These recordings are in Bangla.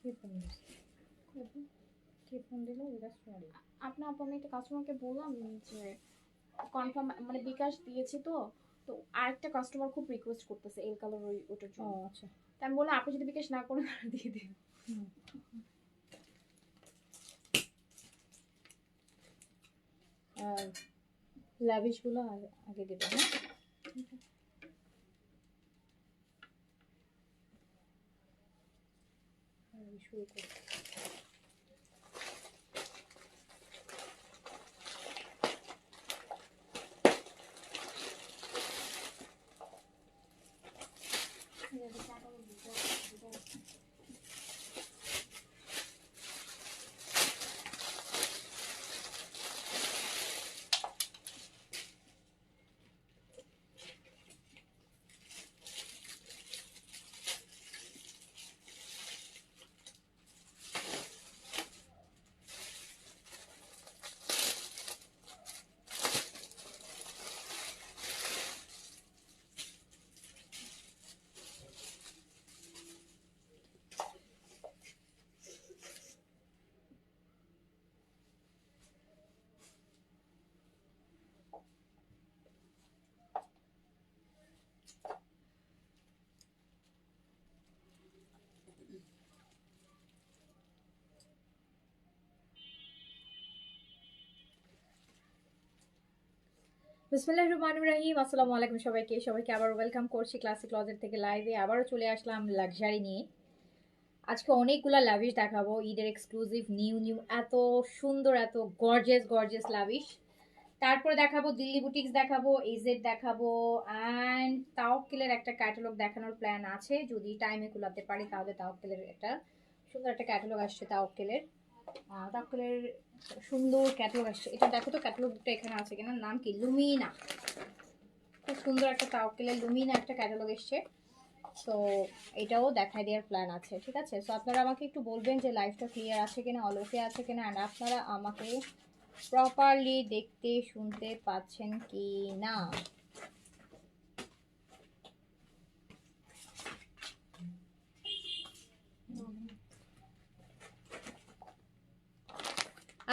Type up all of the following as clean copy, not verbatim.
কে ফোন দিল? এটা সরি। আপনার আপু আমি একটা কাস্টমারকে বললাম যে কনফার্ম মানে বিকাশ দিয়েছি তো তো আরেকটা কাস্টমার খুব রিকোয়েস্ট করতেছে এল কালার ওটার ও জন্য। আচ্ছা। তা আমি বললাম আপনি যদি বিকাশ না করেন দিয়ে দিন। আর লাভিশগুলো আগে দেবেন, হ্যাঁ? শুরু করি। বিসমিল্লাহির রহমানির রহিম। আসসালামু আলাইকুম সবাইকে আবার ওয়েলকাম করছি ক্লাসিক ক্লজেট থেকে লাইভে। আবারও চলে আসলাম লাক্সারি নিয়ে। আজকে অনেকগুলা লাভিশ দেখাবো, ঈদের এক্সক্লুসিভ নিউ এত সুন্দর এত গর্জিয়াস লাভিশ। তারপরে দেখাবো দিল্লি বুটিক্স দেখাবো, এজেড দেখাবো, অ্যান্ড তাওয়াক্কুলের একটা ক্যাটালগ দেখানোর প্ল্যান আছে। যদি টাইমে কুলাতে পারি তাহলে তাওয়াক্কুলের একটা সুন্দর একটা ক্যাটালগ আসছে। তাওয়াক্কুলের সুন্দর ক্যাটালগ আসছে। এটা দেখো তো ক্যাটালগটা এখানে আছে কিনা, নাম কি? লুমিনা। খুব সুন্দর একটা তাওয়াক্কুলের লুমিনা একটা ক্যাটালগ এসছে। সো এটাও দেখাই দেওয়ার প্ল্যান আছে, ঠিক আছে? সো আপনারা আমাকে একটু বলবেন যে লাইভটা ক্লিয়ার আছে কিনা, অল ওকে আছে কিনা, অ্যান্ড আপনারা আমাকে প্রপারলি দেখতে শুনতে পাচ্ছেন কি না।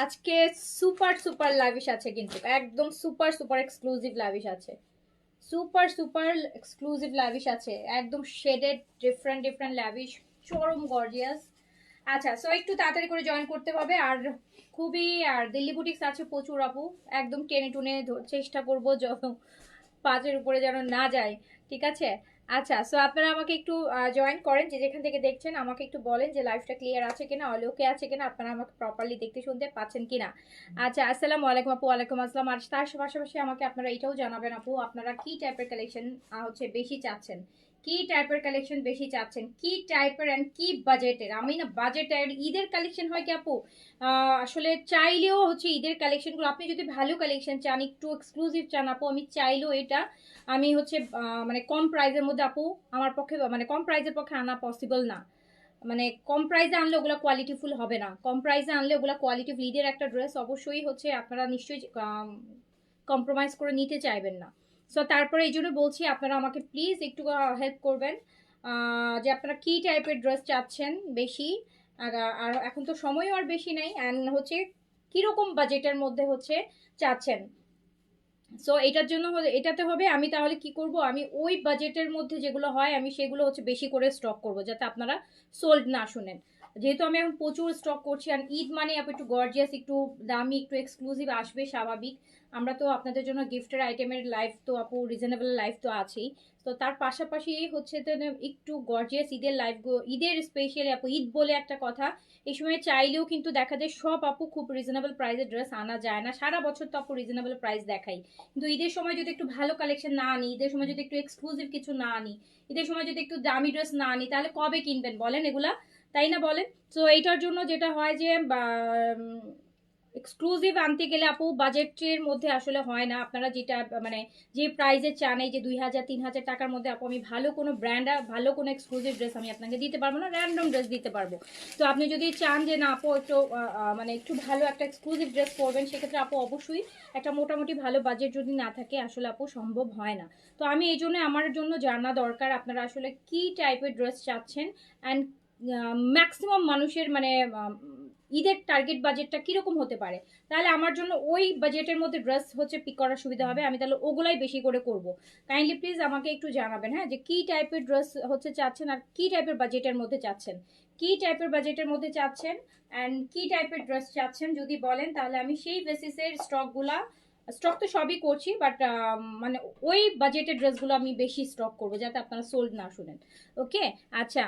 আজকে সুপার লাভিশ আছে, কিন্তু একদম সুপার এক্সক্লুসিভ লাভিশ আছে। সুপার এক্সক্লুসিভ লাভিশ আছে, একদম শেডেড ডিফারেন্ট লাভিশ, চরম গর্জিয়াস। আচ্ছা, সো একটু তাড়াতাড়ি করে জয়েন করতে হবে। আর আর দিল্লি বুটিক্স আছে প্রচুর আপু, একদম টেনে টুনে চেষ্টা করবো যত 5-এর উপরে যেন না যায়, ঠিক আছে? আচ্ছা, সো আপনারা আমাকে একটু জয়েন করেন, যে যেখান থেকে দেখছেন আমাকে একটু বলেন যে লাইভটা ক্লিয়ার আছে কিনা, অল ওকে আছে কিনা, আপনারা আমাকে প্রপারলি দেখতে শুনতে পাচ্ছেন কিনা। আচ্ছা, আসসালামু আলাইকুম আপু। ওয়ালাইকুম আসসালাম। আর তার পাশাপাশি আমাকে আপনারা এটাও জানাবেন আপু, আপনারা কি টাইপের কালেকশন বেশি চাচ্ছেন, কি টাইপের কালেকশন বেশি চাচ্ছেন, কি টাইপের এন্ড কি বাজেটের। আমি না বাজেটের ঈদের কালেকশন হয় কি আপু, আসলে চাইলেও ঈদের কালেকশনগুলো আপনি যদি ভালো কালেকশন চান, একটু এক্সক্লুসিভ চান আপু, আমি চাইলেও এটা আমি মানে কম প্রাইসের মধ্যে আপু আমার পক্ষে মানে কম প্রাইসের পক্ষে আনা পসিবল না। মানে কম প্রাইসে আনলে ওগুলো কোয়ালিটিফুল হবে না, কম প্রাইসে আনলে ওগুলো কোয়ালিটিফুল। ঈদের একটা ড্রেস অবশ্যই আপনারা নিশ্চয়ই কম্প্রোমাইজ করে নিতে চাইবেন না। সো তারপরে এই জন্য বলছি আপনারা আমাকে প্লিজ একটু হেল্প করবেন, যে আপনারা কি টাইপের ড্রেস চাচ্ছেন বেশি। আর এখন তো সময়ও আর বেশি নাই, অ্যান্ড কিরকম বাজেটের মধ্যে চাচ্ছেন। সো এটার জন্য এটাতে হবে আমি তাহলে কি করব, আমি ওই বাজেটের মধ্যে যেগুলো হয় আমি সেগুলো বেশি করে স্টক করব, যাতে আপনারা সোল্ড না শুনেন। যেহেতু আমি এখন প্রচুর স্টক করছি, আর ঈদ মানে একটু গর্জিয়াস, একটু দামি, একটু এক্সক্লুসিভ আসবে স্বাভাবিক। আমরা তো আপনাদের জন্য গিফটের আইটেমের লাইফ তো আপু রিজনেবল লাইফ তো আছেই। তো তার পাশাপাশি একটু গর্জিয়াস ঈদের লাইফ, ঈদের স্পেশালি আপু ঈদ বলে একটা কথা, এই সময় চাইলেও কিন্তু দেখা যায় সব আপু খুব রিজনেবল প্রাইসের ড্রেস আনা যায় না। সারা বছর তো আপু রিজনেবল প্রাইস দেখাই, কিন্তু ঈদের সময় যদি একটু ভালো কালেকশন না আনি, ঈদের সময় যদি একটু এক্সক্লুসিভ কিছু না আনি, ঈদের সময় যদি একটু দামি ড্রেস না আনি, তাহলে কবে কিনবেন বলেন এগুলা, তাই না বলেন? তো এইটার জন্য যেটা হয় যে এক্সক্লুসিভ আনতে গেলে আপু বাজেটের মধ্যে আসলে হয় না। আপনারা যেটা মানে যে প্রাইসে চান, এই যে 2000-3000 টাকার মধ্যে আপু আমি ভালো কোনো ব্র্যান্ড ভালো কোনো এক্সক্লুসিভ ড্রেস আমি আপনাকে দিতে পারবো না, র্যান্ডম ড্রেস দিতে পারবো। তো আপনি যদি চান যে না আপু একটু মানে একটু ভালো একটা এক্সক্লুসিভ ড্রেস পরবেন, সেক্ষেত্রে আপু অবশ্যই একটা মোটামুটি ভালো বাজেট যদি না থাকে আসলে আপু সম্ভব হয় না। তো আমি এই জন্য আমার জন্য জানা দরকার আপনারা আসলে কি টাইপের ড্রেস চাচ্ছেন, অ্যান্ড ম্যাক্সিমাম মানুষের মানে ঈদের টার্গেট বাজেটটা কিরকম হতে পারে, তাহলে আমার জন্য ওই বাজেটের মধ্যে ড্রেস হচ্ছে পিক করার সুবিধা হবে, আমি তাহলে ওগুলাই বেশি করে করব। কাইন্ডলি প্লিজ আমাকে একটু জানাবেন, হ্যাঁ, যে কি টাইপের ড্রেস হচ্ছে চাচ্ছেন আর কি টাইপের বাজেটের মধ্যে চাচ্ছেন, কি টাইপের বাজেটের মধ্যে চাচ্ছেন অ্যান্ড কি টাইপের ড্রেস চাচ্ছেন যদি বলেন, তাহলে আমি সেই বেসিসের স্টক তো সবই করছি, বাট মানে ওই বাজেটের ড্রেসগুলো আমি বেশি স্টক করবো যাতে আপনারা সোল্ড না শুনেন। ওকে, আচ্ছা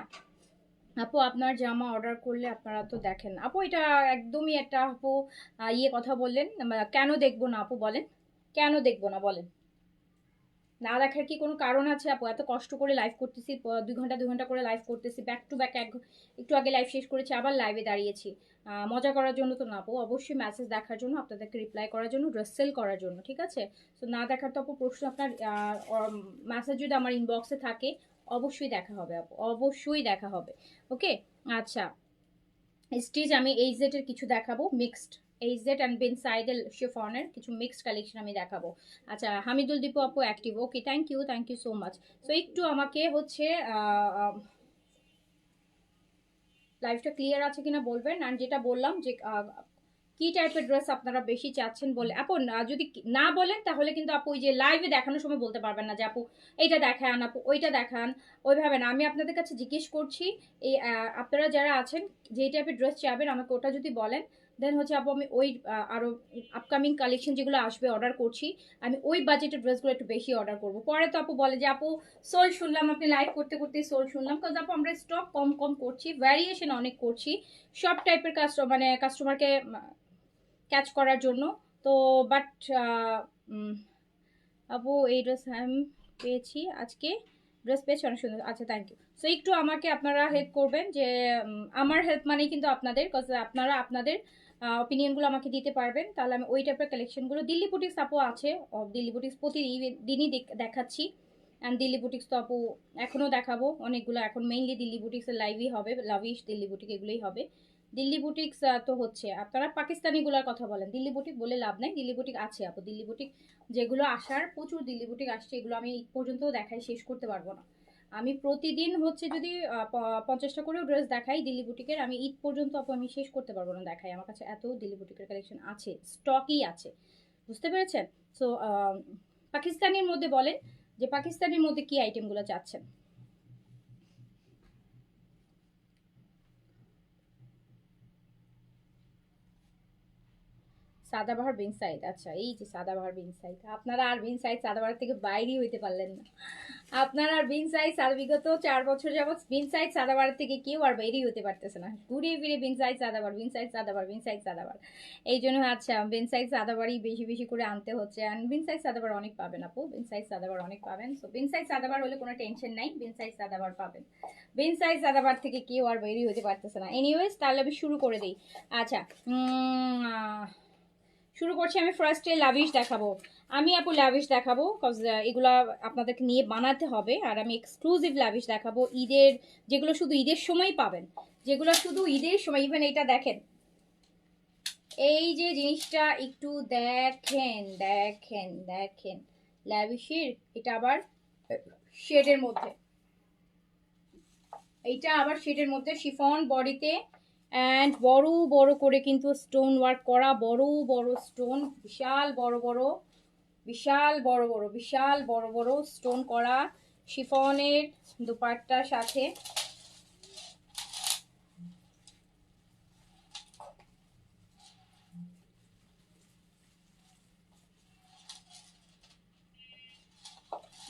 আপু আপনার জামা অর্ডার করলে আপনারা তো দেখেন আপু, এটা একদমই একটা আপু ইয়ে কথা বললেন, কেন দেখবো না আপু বলেন, কেন দেখবো না বলেন, না দেখার কি কোনো কারণ আছে আপু? এত কষ্ট করে লাইভ করতেছি, 2 ঘন্টা করে লাইভ করতেছি, ব্যাক টু ব্যাক, একটু আগে লাইভ শেষ করেছি, আবার লাইভে দাঁড়িয়েছি। মজা করার জন্য তো না আপু, অবশ্যই মেসেজ দেখার জন্য, আপনাদেরকে রিপ্লাই করার জন্য, ড্রেস সেল করার জন্য, ঠিক আছে? তো না দেখার তো আপু প্রশ্ন, আপনার মেসেজ যদি আমার ইনবক্সে থাকে অবশ্যই দেখা হবে আপু, অবশ্যই দেখা হবে। ওকে, আচ্ছা স্টিচ আমি এইচজেড এর কিছু দেখাবো, মিক্সড এইচজেড অ্যান্ড বিন সাইডেল শিফনের কিছু মিক্সড কালেকশন আমি দেখাবো। আচ্ছা হামিদুল দীপু আপু active, okay thank you so much. So একটু আমাকে হচ্ছে লাইভটা ক্লিয়ার আছে কিনা বলবেন, আর যেটা বললাম যে কি টাইপের ড্রেস আপনারা বেশি চাচ্ছেন বলে আপু, যদি না বলেন তাহলে কিন্তু আপু ওই যে লাইভে দেখানোর সময় বলতে পারবেন না যে আপু এইটা দেখান, আপু ওইটা দেখান, ওইভাবে না। আমি আপনাদের কাছে জিজ্ঞেস করছি, এই আপনারা যারা আছেন যে টাইপের ড্রেস চাবেন আমাকে ওটা যদি বলেন, দেন হচ্ছে আপু আমি ওই আরো আপকামিং কালেকশন যেগুলো আসবে অর্ডার করছি, আমি ওই বাজেটের ড্রেসগুলো একটু বেশি অর্ডার করবো। পরে তো আপু বলে যে আপু সোল শুনলাম, আপনি লাইভ করতে করতে সোল শুনলাম, কারণ আপু আমরা স্টক কম কম করছি, ভ্যারিয়েশন অনেক করছি, সব টাইপের মানে কাস্টমারকে ক্যাচ করার জন্য। তো বাট আপু এই ড্রেস আমি পেয়েছি আজকে, ড্রেস পেয়েছি অনেক সুন্দর, আচ্ছা থ্যাংক ইউ। সো একটু আমাকে আপনারা হেল্প করবেন, যে আমার হেল্প মানেই কিন্তু আপনাদের, কজ আপনারা আপনাদের অপিনিয়নগুলো আমাকে দিতে পারবেন, তাহলে আমি ওই টাইপের কালেকশনগুলো, দিল্লি বুটিক্স আপু আছে, দিল্লি বুটিক্স প্রতিদিনই দেখাচ্ছি, অ্যান্ড দিল্লি বুটিক্স তো আপু এখনও দেখাবো অনেকগুলো, এখন মেইনলি দিল্লি বুটিক্সের লাইভই হবে, লাভিশ দিল্লি বুটিক এগুলোই হবে। দিল্লি বুটিক্স তো হচ্ছে, আপনারা পাকিস্তানিগুলোর কথা বলেন, দিল্লি বুটিক বলে লাভ নাই, দিল্লি বুটিক আছে আপু, দিল্লি বুটিক যেগুলো আসার প্রচুর দিল্লি বুটিক আসছে, এগুলো আমি ঈদ পর্যন্ত দেখাই শেষ করতে পারবো না। আমি প্রতিদিন হচ্ছে যদি 50টা করেও ড্রেস দেখাই দিল্লি বুটিকের, আমি ঈদ পর্যন্ত আপু আমি শেষ করতে পারবো না দেখাই, আমার কাছে এত দিল্লি বুটিকের কালেকশন আছে, স্টকই আছে, বুঝতে পেরেছেন? সো পাকিস্তানির মধ্যে বলেন যে পাকিস্তানের মধ্যে কি আইটেমগুলো চাচ্ছেন। সাদাবাহার বিন সাইদ, আচ্ছা এই যে সাদাবাহার বিন সাইদ, আপনারা আর বিন সাইদ সাদাবাহার থেকে বাইরেই হইতে পারলেন না, আপনারা আর বিন সাইদ বিগত 4 বছর যাবৎ বিন সাইদ সাদাবাহার থেকে কেউ আর বাইরেই হতে পারতেছে না, ঘুরে ফিরে বিন সাইদ সাদাবার, বিন সাইদ সাদাবার, বিন সাইদ সাদাবার, এই জন্য আচ্ছা বিন সাইদ সাদাবারই বেশি বেশি করে আনতে হচ্ছে। আর বিন সাইদ সাদাবার অনেক পাবেন আপু, বিন সাইদ সাদাবার অনেক পাবেন, সো বিন সাইদ সাদাবার হলে কোনো টেনশন নাই, বিন সাইদ সাদাবার পাবেন, বিন সাইদ সাদাবার থেকে কেউ আর বাইরেই হতে পারতেছে না। এনিওয়েজ তাহলে আমি শুরু করে দিই। আচ্ছা শুরু করছি, আমি ফার্স্টে লাভিশ দেখাবো, আমি আপু লাভিশ দেখাবো, কজ এগুলা আপনাদেরকে নিয়ে বানাতে হবে, আর আমি এক্সক্লুসিভ লাভিশ দেখাবো ঈদের, যেগুলো শুধু ঈদের সময় পাবেন, যেগুলো শুধু ঈদের সময়, ইভেন এইটা দেখেন, এই যে জিনিসটা একটু দেখেন দেখেন দেখেন, লাভিশের এটা আবার শেডের মধ্যে, এইটা আবার শেডের মধ্যে শিফন বডিতে, অ্যান্ড বড় বড় করে কিন্তু স্টোন ওয়ার্ক করা, বড় বড় স্টোন, বিশাল বড় বড়, বিশাল বড় বড়, বিশাল বড় বড় স্টোন করা শিফনের দুপাট্টার সাথে।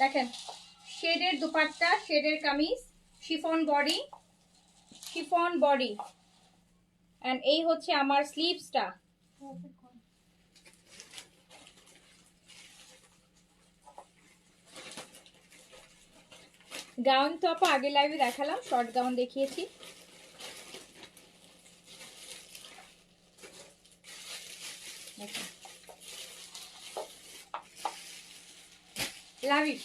দেখেন শেডের দুপাট্টা, শেডের kameez, chiffon body, chiffon body, and এই হচ্ছে আমার স্লিভসটা। গাউন তো আপু আগে লাইভে দেখালাম, শর্ট গাউন দেখিয়েছি, লাভিশ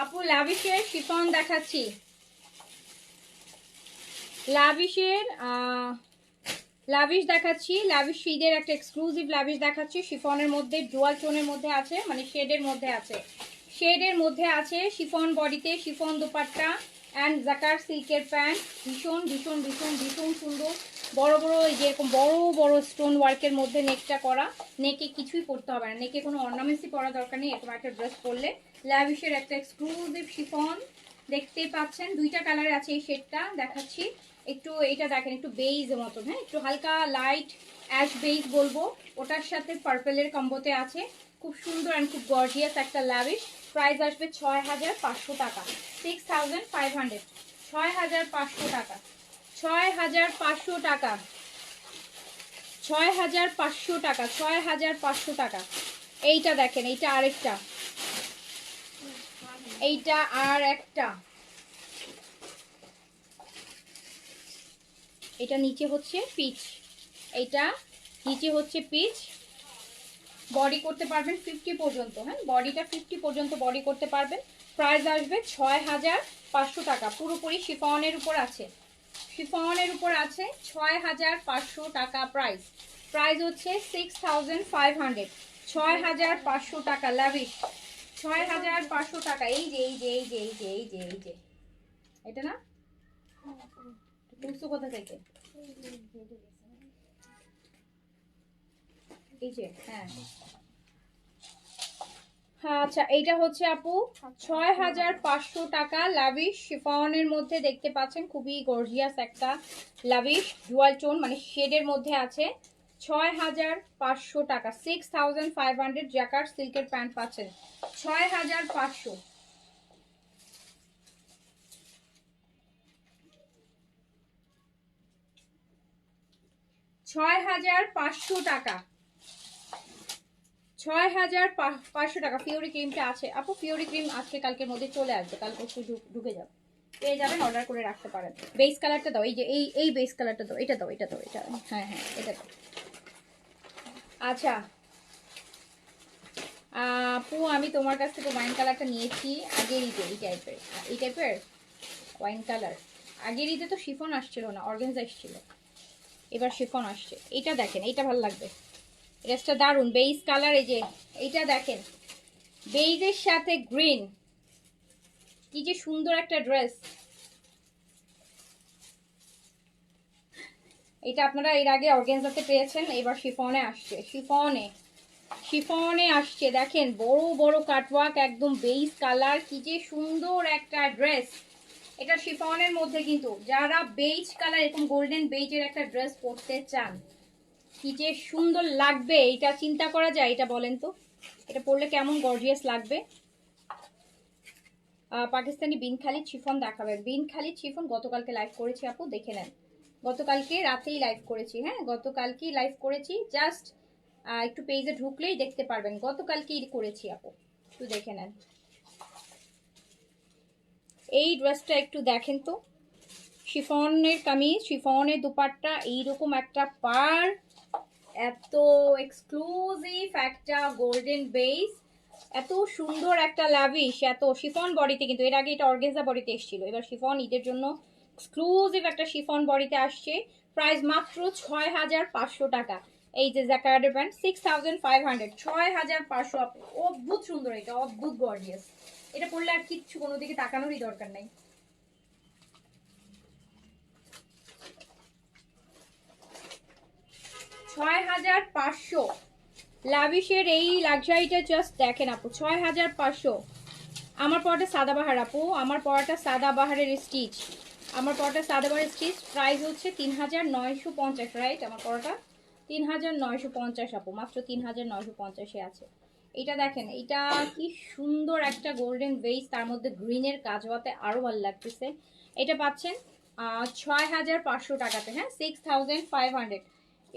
আপু, লাভিশের শিফন দেখাচ্ছি, লাভিশের লাভিশ দেখাচ্ছি, লাভিশ শীদের একটা এক্সক্লুসিভ লাভিশ দেখাচ্ছি, শিফনের মধ্যে ডুয়াল টোনের মধ্যে আছে, মানে শেডের মধ্যে আছে, শেডের মধ্যে আছে, শিফন বডিতে, শিফন দোপাট্টা অ্যান্ড জাকার সিল্কের প্যান্ট, ভীষণ ভীষণ ভীষণ ভীষণ সুন্দর, বড় বড় এই যে এরকম বড় বড় স্টোন ওয়ার্কের মধ্যে নেকটা করা, নেকে কিছুই পরতে হবে না, নেকে কোনো অর্নামেন্টসই পরা দরকার নেই, এরকম একটা ড্রেস পরলে লাভিশের একটা এক্সক্লুসিভ শিফন দেখতেই পাচ্ছেন। দুইটা কালারে আছে এই শেডটা দেখাচ্ছি, একটু এটা দেখেন একটু বেইজ মতন, হ্যাঁ একটু হালকা লাইট অ্যাশ বেইজ বলবো, ওটার সাথে পার্পেলের কম্বোতে আছে, খুব সুন্দর অ্যান্ড খুব গর্জিয়াস একটা লাভিশ। প্রাইস আসবে 6500 টাকা, 6500, 6500 টাকা, 6500 টাকা, 6500 টাকা, 6500 টাকা। এইটা দেখেন, এইটা আরেকটা, এইটা আর একটা, এটা নিচে হচ্ছে পিচ, এইটা নিচে হচ্ছে পিচ, বডি করতে পারবেন 50 পর্যন্ত, হ্যাঁ বডিটা 50 পর্যন্ত বডি করতে পারবেন। প্রাইস আসবে 6500 টাকা, পুরোপুরি শিফনের উপর আছে, শিফনের উপর আছে, 6500 টাকা প্রাইস। প্রাইস হচ্ছে 6500, 6500 টাকা লাভিশ, 6500 টাকা। এই যে এই যে এই যে এই যে এই যে এই যে এটা না বুঝছো কোথা থেকে, এই যে হ্যাঁ হ্যাঁ আচ্ছা, এইটা হচ্ছে আপু 6500 টাকা লাভিশ শিফনের মধ্যে, দেখতে পাচ্ছেন খুবই গর্জিয়াস একটা লাভিশ ডুয়াল টোন মানে শেডের মধ্যে আছে, 6500 টাকা, 6500, জ্যাকার্ড সিল্কের প্যান্ট পাচ্ছেন 6500, 6500 টাকা, 6500 টাকা। ফিওরি ক্রিমটা আছে আপু, ফিওরি ক্রিম আজকে কালকের মধ্যে চলে আসবে, কাল পরশু ঢুকে যাবে, পেয়ে যাবেন, অর্ডার করে রাখতে পারেন। বেস কালারটা দাও, এই যে এই বেস কালারটা দাও, এটা দাও এটা দাও, এটা হ্যাঁ হ্যাঁ এটা দাও। আচ্ছা আপু আমি তোমার কাছ থেকে ওয়াইন কালারটা নিয়েছি আগের ঈদে, এই টাইপের ওয়াইন কালার, আগের ঈদে তো শিফন আসছিল না, অর্গানজা আসছিল, এবার শিফন আসছে। এটা দেখেন, এইটা ভালো লাগবে, ড্রেসটা দারুন বেইজ কালার, এই যে এইটা দেখেন বেইজের সাথে গ্রিন, কি যে সুন্দর একটা ড্রেস। এটা আপনারা এর আগে অর্গানজাতে পেয়েছেন, এবার শিফনে আসছে, শিফনে আসছে, দেখেন বড় বড় কাটওয়ার্ক, একদম বেইজ কালার, কি যে সুন্দর একটা ড্রেস। এটা শিফনের মধ্যে, কিন্তু যারা বেইজ কালার এরকম গোল্ডেন বেইজের একটা ড্রেস পরতে চান, কি যে সুন্দর লাগবে, এটা চিন্তা করা যায়, এটা বলেন তো এটা পরলে কেমন গর্জিয়াস লাগবে। পাকিস্তানি বিনখালি শিফন দেখাবেন, বিনখালি শিফন গতকালকে লাইভ করেছি আপু, দেখে নেন, গতকালকে রাতেই লাইভ করেছি, হ্যাঁ গতকালকেই লাইভ করেছি, জাস্ট একটু পেজে ঢুকলেই দেখতে পারবেন, গতকালকেই করেছি আপু, একটু দেখে নেন। এই ড্রেসটা একটু দেখেন তো, শিফনের কামিজ, শিফনের দুপাট্টা, এইরকম একটা পার, এত এক্সক্লুসিভ একটা গোল্ডেন বেস, এত সুন্দর একটা লাভিশ, এত শিফন বডিতে, কিন্তু এর আগে এটা অর্গানজা বডিতে এসেছিল, এবার শিফন ঈদের জন্য এক্সক্লুসিভ একটা শিফন বডিতে আসছে। প্রাইস মাত্র 6500 টাকা। এই যে জ্যাকার্ডের প্যান্ট 6500, 6500, অদ্ভুত সুন্দর, এটা অদ্ভুত গর্জিয়াস, এটা পরলে আর কিচ্ছু কোনো দিকে তাকানোরই দরকার নাই। ছয় হাজার পাঁচশো লাভিশের এই লাক্সারিটা জাস্ট দেখেন আপু, 6500। আমার পরাটা সাদাবাহার আপু, আমার পরাটা সাদাবাহারের স্টিচ, আমার পরাটা সাদাবাহারের স্টিচ, প্রাইস হচ্ছে 3950, রাইট? আমার পরাটা 3950 আপু, মাত্র 3950-এ আছে। এটা দেখেন, এটা কি সুন্দর একটা গোল্ডেন বেস, তার মধ্যে গ্রিনের কাজ হওয়াতে আরো ভালো লাগতেছে। এটা পাচ্ছেন 6500 টাকাতে, হ্যাঁ 6500।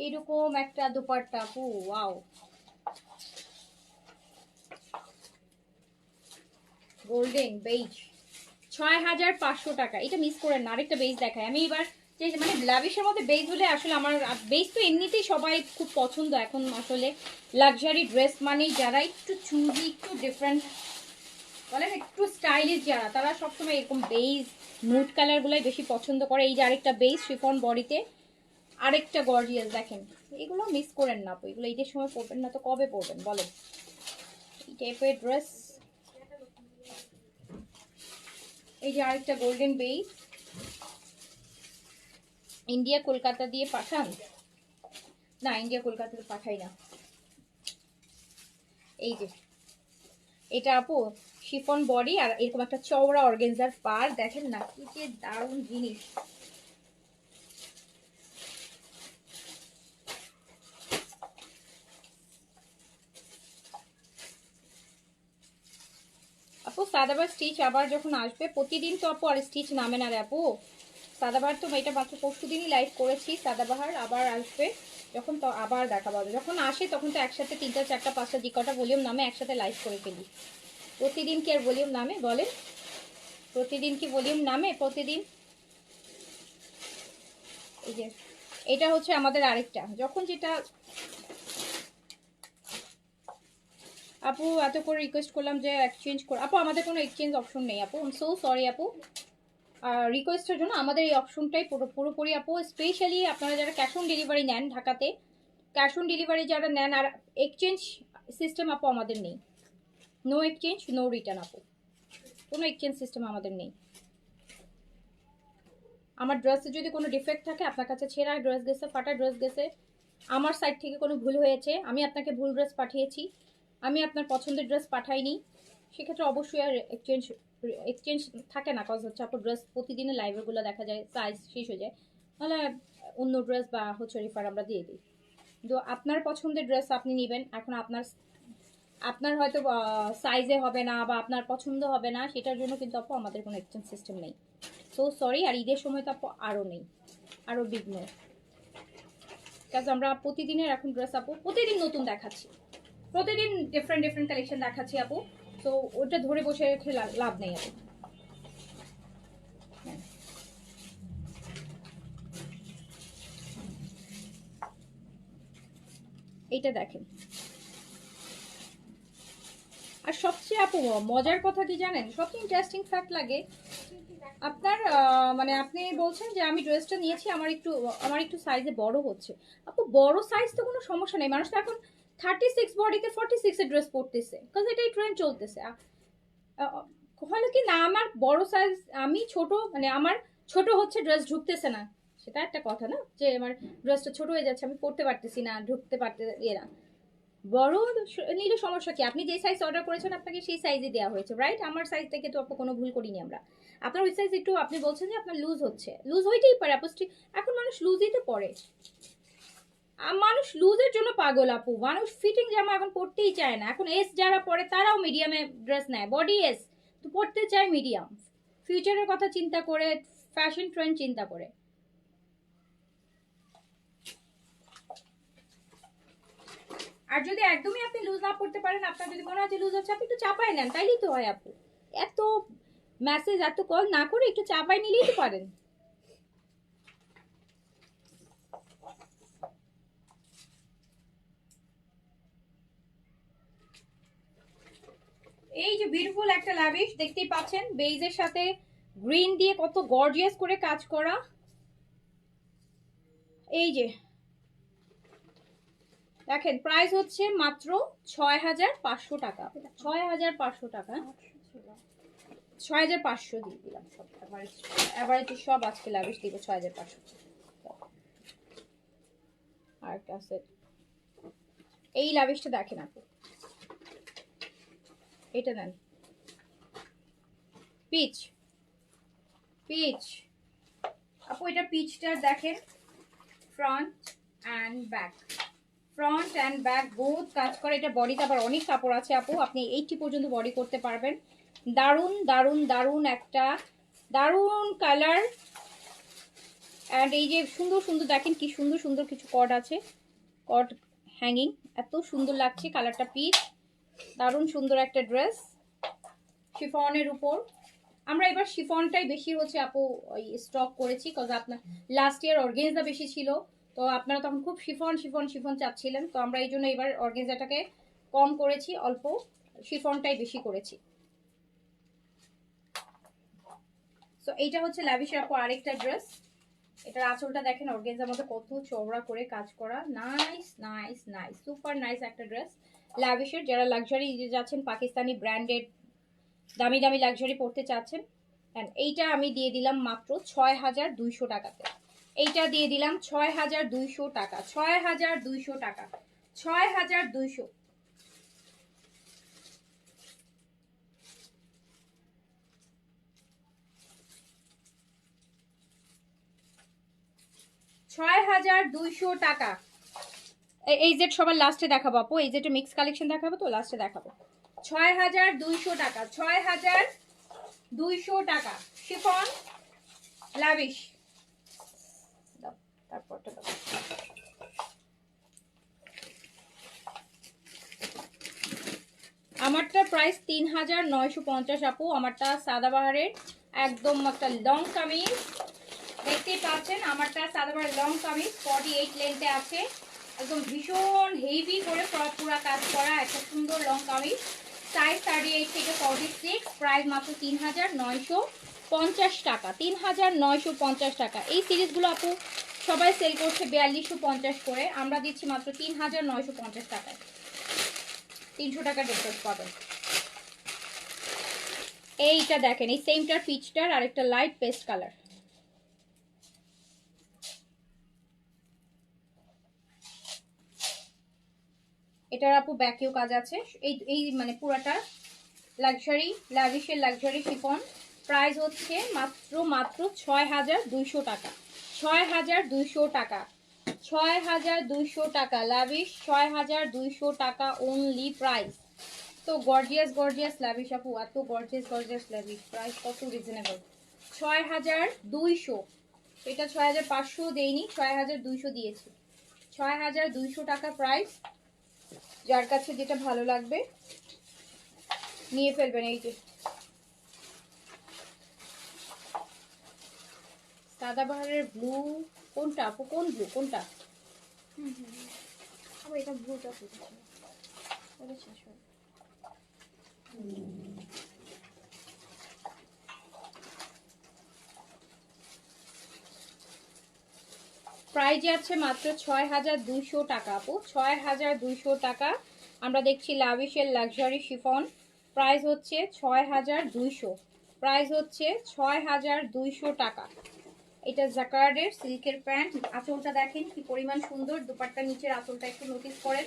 এইরকম একটা দুপাট্টা আপু, ওয়াও, গোল্ডেন বেজ 6500 টাকা। এটা মিস করেন না, আরেকটা বেজ দেখায় আমি এবার, যে মানে লাভিশের মধ্যে বেজ হলে আসলে আমার বেজ তো এমনিতেই সবাই খুব পছন্দ এখন, আসলে লাক্সারি ড্রেস মানে যারা একটু চুজি, একটু ডিফারেন্ট বলেন, একটু স্টাইলিশ যারা, তারা সবসময় এরকম বেজ নুড কালারগুলোই বেশি পছন্দ করে। এই যে আরেকটা বেজ শিফন বডিতে, আরেকটা গর্জিয়াস দেখেন, এগুলো মিস করেন না আপু, এগুলো ঈদের সময় পরবেন না তো কবে পরবেন বলেন? এই টাইপের ড্রেস। এই যে আরেকটা গোল্ডেন বেজ, ইন্ডিয়া কলকাতা দিয়ে পাঠান? না, ইন্ডিয়া কলকাতাতে পাঠাই না। এই যে এটা আপু শিফন বডি আর এরকম একটা চওড়া অর্গানজার পার, দেখেন না কি যে দারুণ জিনিস। আপু সাদাবার স্টিচ আবার যখন আসবে, প্রতিদিন তো আপু আর স্টিচ নামে না রে আপু। সাদাবাহার তো এটা মাত্র পরশু দিনই লাইভ করেছি, সাদাবাহার আবার আসবে যখন, তো আবার দেখা পাবে। যখন আসে তখন তো একসাথে 3টা 4টা 5টা যে কটা ভলিউম নামে একসাথে লাইভ করে ফেলি। প্রতিদিন কি আর ভলিউম নামে বলেন? প্রতিদিন কি ভলিউম নামে প্রতিদিন? এই যে এটা হচ্ছে আমাদের আরেকটা, যখন যেটা আপু এত করে রিকোয়েস্ট করলাম যে এক্সচেঞ্জ কর, আপু আমাদের কোনো এক্সচেঞ্জ অপশন নেই আপু, সো সরি আপু। রিকোয়েস্টের জন্য আমাদের এই অপশনটাই পুরোপুরি আপু, স্পেশালি আপনারা যারা ক্যাশ অন ডেলিভারি নেন ঢাকাতে, ক্যাশ অন ডেলিভারি যারা নেন, আর এক্সচেঞ্জ সিস্টেম আপু আমাদের নেই। নো এক্সচেঞ্জ নো রিটার্ন আপু, কোনো এক্সচেঞ্জ সিস্টেম আমাদের নেই। আমার ড্রেসে যদি কোনো ডিফেক্ট থাকে, আপনার কাছে ছেঁড়া ড্রেস গেছে, ফাটা ড্রেস গেছে, আমার সাইড থেকে কোনো ভুল হয়েছে, আমি আপনাকে ভুল ড্রেস পাঠিয়েছি, আমি আপনার পছন্দের ড্রেস পাঠাইনি, সেক্ষেত্রে অবশ্যই আর এক্সচেঞ্জ থাকে না। কজ হচ্ছে আপনার ড্রেস প্রতিদিনের লাইভেরগুলো দেখা যায় সাইজ শেষ হয়ে যায়, তাহলে অন্য ড্রেস বা হচ্ছে রিফার আমরা দিয়ে দিই। তো আপনার পছন্দের ড্রেস আপনি নেবেন, এখন আপনার হয়তো সাইজে হবে না বা আপনার পছন্দ হবে না, সেটার জন্য কিন্তু আপু আমাদের কোনো এক্সচেঞ্জ সিস্টেম নেই। So sorry. আর ঈদের সময় তো আপু আরও নেই, আরও বিঘ্ন, কাজ আমরা প্রতিদিনের এখন ড্রেস আপু প্রতিদিন নতুন দেখাচ্ছি, প্রতিদিন ডিফারেন্ট ডিফারেন্ট কালেকশন দেখাচ্ছি আপু। তো ওটা ধরে বসে রেখে লাভ নেই আপু। এইটা দেখেন। আর সবচেয়ে আপু মজার কথা কি জানেন, সবচেয়ে ইন্টারেস্টিং ফ্যাক্ট লাগে আপনার, মানে আপনি বলছেন যে আমি ড্রেসটা নিয়েছি আমার একটু সাইজে বড় হচ্ছে। আপু বড় সাইজ তো কোনো সমস্যা নেই, মানুষ তো এখন 36 বডিতে 46 এর ড্রেস পরতেছে, কারণ এটাই ট্রেন্ড চলতেছে। হলো কি না, আমার বড় সাইজ, আমি ছোট, মানে আমার ছোট হচ্ছে ড্রেস ঢুকতেছে না, সেটা একটা কথা না, যে আমার ড্রেসটা ছোট হয়ে যাচ্ছে, আমি পরতে পারতেছি না, ঢুকতে পারতে এরা। বড় নিলে সমস্যা কি, আপনি যে সাইজ অর্ডার করেছেন আপনাকে সেই সাইজই দেওয়া হয়েছে, রাইট? আমার সাইজ থেকে তো আপনি কোনো ভুল করিনি আমরা। আপনার ওই সাইজ একটু, আপনি বলছেন যে আপনার লুজ হচ্ছে, লুজ হইতেই পারে আপু, এখন মানুষ লুজই তো পরে, মানুষ লুজের জন্য পাগল আপু, মানুষ ফিটিং জামা এখন পরতেই চায় না। এখন এস যারা পরে তারাও মিডিয়ামে ড্রেস নেয়, বডি এস তো পরতে চায় মিডিয়াম, ফিউচারের কথা চিন্তা করে, ফ্যাশন ট্রেন্ড চিন্তা করে। আর যদি একদমই আপনি লুজ না পড়তে পারেন, আপনার যদি মনে হয় যে লুজ হচ্ছে, আপনি একটু চাপাই নেন, তাইলেই তো হয় আপু। এত মেসেজ এত কল না করে একটু চাপাই নিলেই তো পারেন। এই যে বিউটিফুল একটা লাভিশ দেখতেই পাচ্ছেন, বেজের সাথে গ্রিন দিয়ে কত গর্জিয়াস করে কাজ করা। এই যে দেখেন, প্রাইস হচ্ছে মাত্র ৬,৫০০ টাকা, ৬,৫০০ টাকা, ৬,৫০০ দিয়ে দিলাম সব, এভারেজ সব আজকে লাভিশ দিব ৬,৫০০। আর একটা আছে, এই লাভিশটা দেখেন আপু, এটা দেন, পিচ পিচ আপু, এটা পিচটা দেখেন, front and back, front and back both কাজ করে। এটা বডিতে আবার অনেক কাপড় আছে আপু, আপনি 80 পর্যন্ত বডি করতে পারবেন। দারুণ দারুণ দারুণ একটা দারুণ কালার। অ্যান্ড এই যে সুন্দর সুন্দর দেখেন, কি সুন্দর সুন্দর কিছু কট আছে, কট হ্যাঙ্গিং, এত সুন্দর লাগছে কালারটা, পিচ, দারুণ সুন্দর একটা ড্রেস শিফনের উপর। আমরা এবার শিফনটাই বেশি হচ্ছে আপু ওই স্টক করেছি, কজ আপনার লাস্ট ইয়ার অর্গানজা বেশি ছিল, তো আপনারা তখন খুব শিফন শিফন শিফন চাচ্ছিলেন, তো আমরা এই জন্য এবার অর্গানজাটাকে কম করেছি, অল্প শিফনটাই বেশি করেছি। তো এইটা হচ্ছে লাভিশ আপু আরেকটা ড্রেস, এটার আঁচলটা দেখেন অর্গানজার মধ্যে কত চওড়া করে কাজ করা। Nice nice nice, super nice একটা ড্রেস। ল্যাভিশের যারা লাক্সারি যাচ্ছেন, পাকিস্তানি ব্র্যান্ডেড দামি দামি লাক্সারি পড়তে চাচ্ছেন, অ্যান্ড এইটা আমি দিয়ে দিলাম মাত্র ৬,২০০ টাকাতে। এইটা দিয়ে দিলাম ৬,২০০ টাকা, ৬,২০০ টাকা, ৬,২০০। ৬,২০০ টাকা। এই জেড সবার লাস্টে দেখাবো আপু, এই জেড মিক্স কালেকশন দেখাবো তো লাস্টে দেখাবো। ৬,২০০ টাকা, ৬,২০০ টাকা শিফন লাভিশ। তারপরটা দাও। আমারটা প্রাইস ৩,৯৫০ আপু। আমারটা সাদাবাহারের একদম একটা লং কামিজ দেখতেই পাচ্ছেন। আমারটা সাদাবাহারের লং কামিজ 48 লেন্থে আছে, একদম ভীষণ হেভি করে পুরা কাজ করা একটা সুন্দর লং কামিজ। সাইজ 38 থেকে 46, প্রাইস মাত্র ৩,৯৫০ টাকা, ৩,৯৫০ টাকা। এই সিরিজগুলো আপু সবাই সেল করছে ৪২৫০ করে, আমরা দিচ্ছি মাত্র ৩,৯৫০ টাকায়। ৩০০ টাকা ডিফারেন্স পাবেন। এইটা দেখেন, এই সেমটার পিচটার আরেকটা লাইট পেস্ট কালার। এটার আপু ব্যাকেও কাজ আছে। এই মানে পুরাটা লাক্সারি ল্যাভিশের লাক্সারি শিফন। প্রাইস হচ্ছে মাত্র ৬,২০০ টাকা, ৬,২০০ টাকা, ৬,২০০ টাকা ল্যাভিশ, ৬,২০০ টাকা অনলি প্রাইস। তো গর্জিয়াস গর্জিয়াস ল্যাভিশ আপু, এত গর্জিয়াস গর্জিয়াস ল্যাভিশ, প্রাইস কত রিজনেবল। ৬,২০০। এটা ৬,৫০০ দেইনি, ৬,২০০ দিয়েছি। ৬,২০০ টাকা প্রাইস। যার কাছে যেটা ভালো লাগবে নিয়ে ফেলবেন। এই যে সাদাবাহারের ব্লু কোনটা আপু, কোন ব্লু কোনটা? আবার এটা ব্লুটা ওটা শেষ হয়। প্রাইস আছে মাত্র ৬,২০০ টাকা আপু, ৬,২০০ টাকা। আমরা দেখছি লাভিশের লাক্সারি শিফন। প্রাইস হচ্ছে ৬,২০০, প্রাইস হচ্ছে ৬,২০০ টাকা। এটা জাকার্ডের সিল্কের প্যান্ট। আঁচলটা দেখেন কি পরিমাণ সুন্দর, দুপাট্টা নিচের আঁচলটা একটু নোটিস করেন।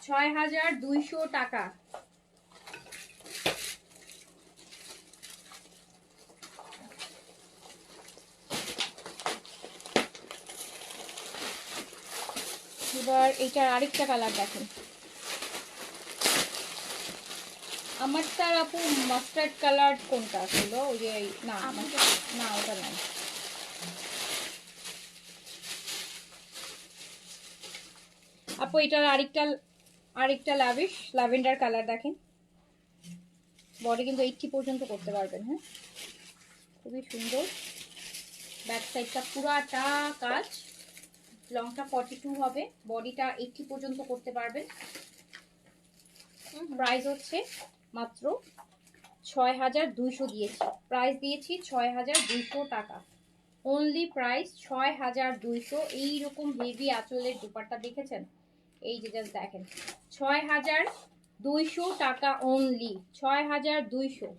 $৬,২০০ টাকা। এবার এইটার আরেকটা কালার দেখেন। আমার তার আপু মাস্টার্ড কালার কোনটা ছিল, ওই যে না না ওটা নাই। আপু এটার আরেকটা ল্যাভেন্ডার কালার দেখেন। বডি কিন্তু 80 পর্যন্ত করতে পারবেন। হ্যাঁ, খুবই সুন্দর। ব্যাক সাইডটা পুরাটা কাজ, লংটা 42 হবে, বডিটা 80 পর্যন্ত করতে পারবেন। প্রাইস হচ্ছে মাত্র ৬,২০০ দিয়েছি, প্রাইস দিয়েছি ৬,২০০ টাকা অনলি। প্রাইস ৬,২০০। এইরকম হেভি আঁচলের দুপাট্টা দেখেছেন? এই যে জাস্ট দেখেন, ৬,২০০ টাকা অনলি, ৬,২০০।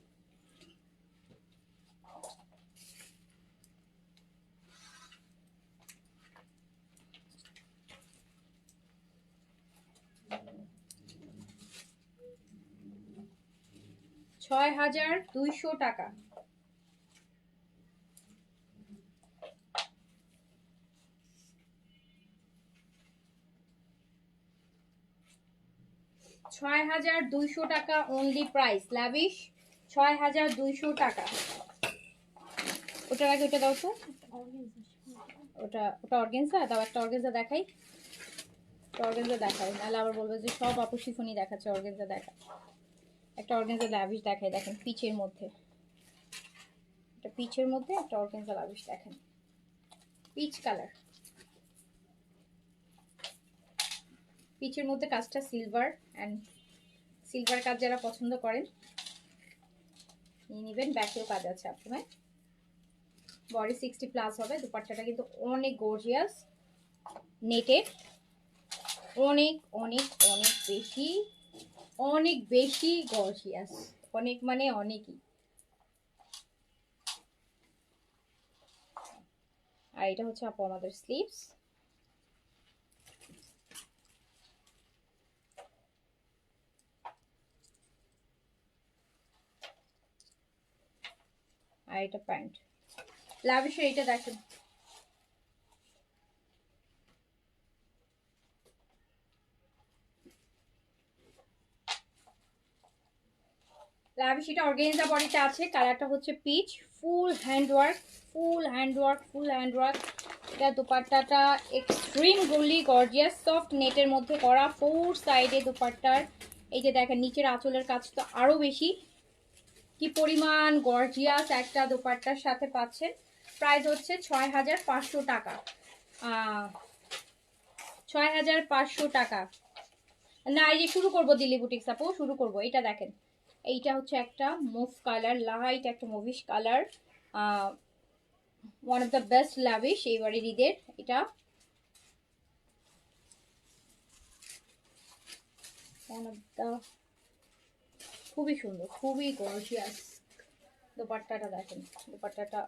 $৬,২০০ টাকা। $৬,২০০ টাকা অনলি প্রাইস ল্যাভিশ, ৬,২০০ টাকা। ওটার আগে ওটা দাও তো, ওটা অর্গানজা দাও, একটা অর্গানজা দেখাই, অর্গানজা দেখাই, নাহলে আবার বলবে যে সব আপু শিফনই দেখাচ্ছে, অর্গানজা দেখা। একটা অর্গানজা লাভিশ দেখাই, দেখেন পিচের মধ্যে, একটা পিচের মধ্যে একটা অর্গানজা লাভিশ দেখেন, পিচ কালার। পিচের মধ্যে কাজটা সিলভার অ্যান্ড সিলভার কাজ যারা পছন্দ করেন নিয়ে নেবেন। ব্যাকেও কাজ আছে আপনার, বডি 60+ হবে। দুপাট্টাটা কিন্তু অনেক গর্জিয়াস, নেটের, অনেক অনেক অনেক বেশি গর্জিয়াস, অনেক মানে অনেকই। আর এটা হচ্ছে আপু আমাদের স্লিভস। আর এটা প্যান্ট। লাভিশের এটা দেখেন, লাভিশ এটা অর্গানজা বডিতে আছে। কালারটা হচ্ছে পিচ, ফুল হ্যান্ডওয়ার্ক, ফুল হ্যান্ডওয়ার্ক, ফুল হ্যান্ডওয়ার্ক। এটা দুপাট্টাটা এক্সট্রিম গর্জিয়াস সফট নেটের মধ্যে করা, 4 সাইডে দুপাট্টার। এই যে দেখেন নিচের আঁচলের কাজ তো আরো বেশি, কি পরিমাণ গর্জিয়াস একটা দুপাট্টার সাথে পাচ্ছেন। প্রাইস হচ্ছে 6500 টাকা, 6500 টাকা। না এই যে শুরু করবো দিল্লি বুটিক্স আপু, শুরু করবো। এটা দেখেন, এইটা হচ্ছে একটা মুভ কালার, লাইট একটা mauvish colour, one of the best lavish এইবারের ঈদের। এটা ওয়ান অফ দ্য খুবই সুন্দর, খুবই গর্জিয়াস। দোপাট্টাটা দেখেন, দোপাট্টাটা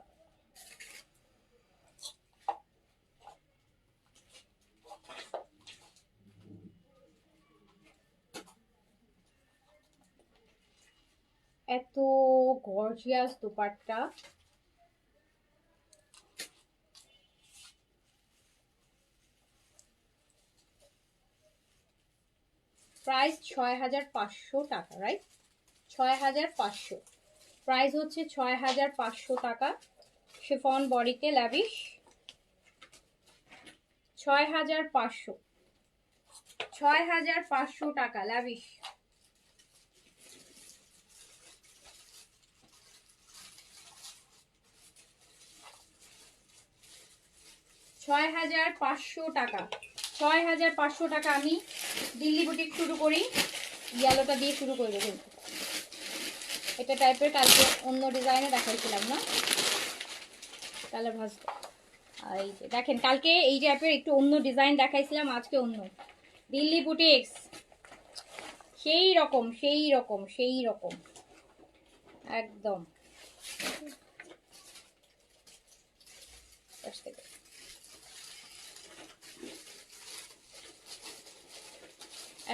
এত গর্জিয়াস দোপাট্টা। প্রাইস 6500 টাকা, রাইট? 6500 প্রাইস হচ্ছে 6500 টাকা। শিফন বডিতে লাভিশ 6500, 6500 টাকা লাভিশ। ছয় হাজার পাঁচশো টাকা, 6500 টাকা। আমি দিল্লি বুটিক শুরু করি, ইয়েলোটা দিয়ে শুরু করবো কিন্তু এটা টাইপের। কালকে অন্য ডিজাইনে দেখাইছিলাম না, কালার ভাজতে। আর এই যে দেখেন কালকে এই টাইপের একটু অন্য ডিজাইন দেখাইছিলাম, আজকে অন্য। দিল্লি বুটিক্স সেই রকম সেই রকম সেই রকম একদম।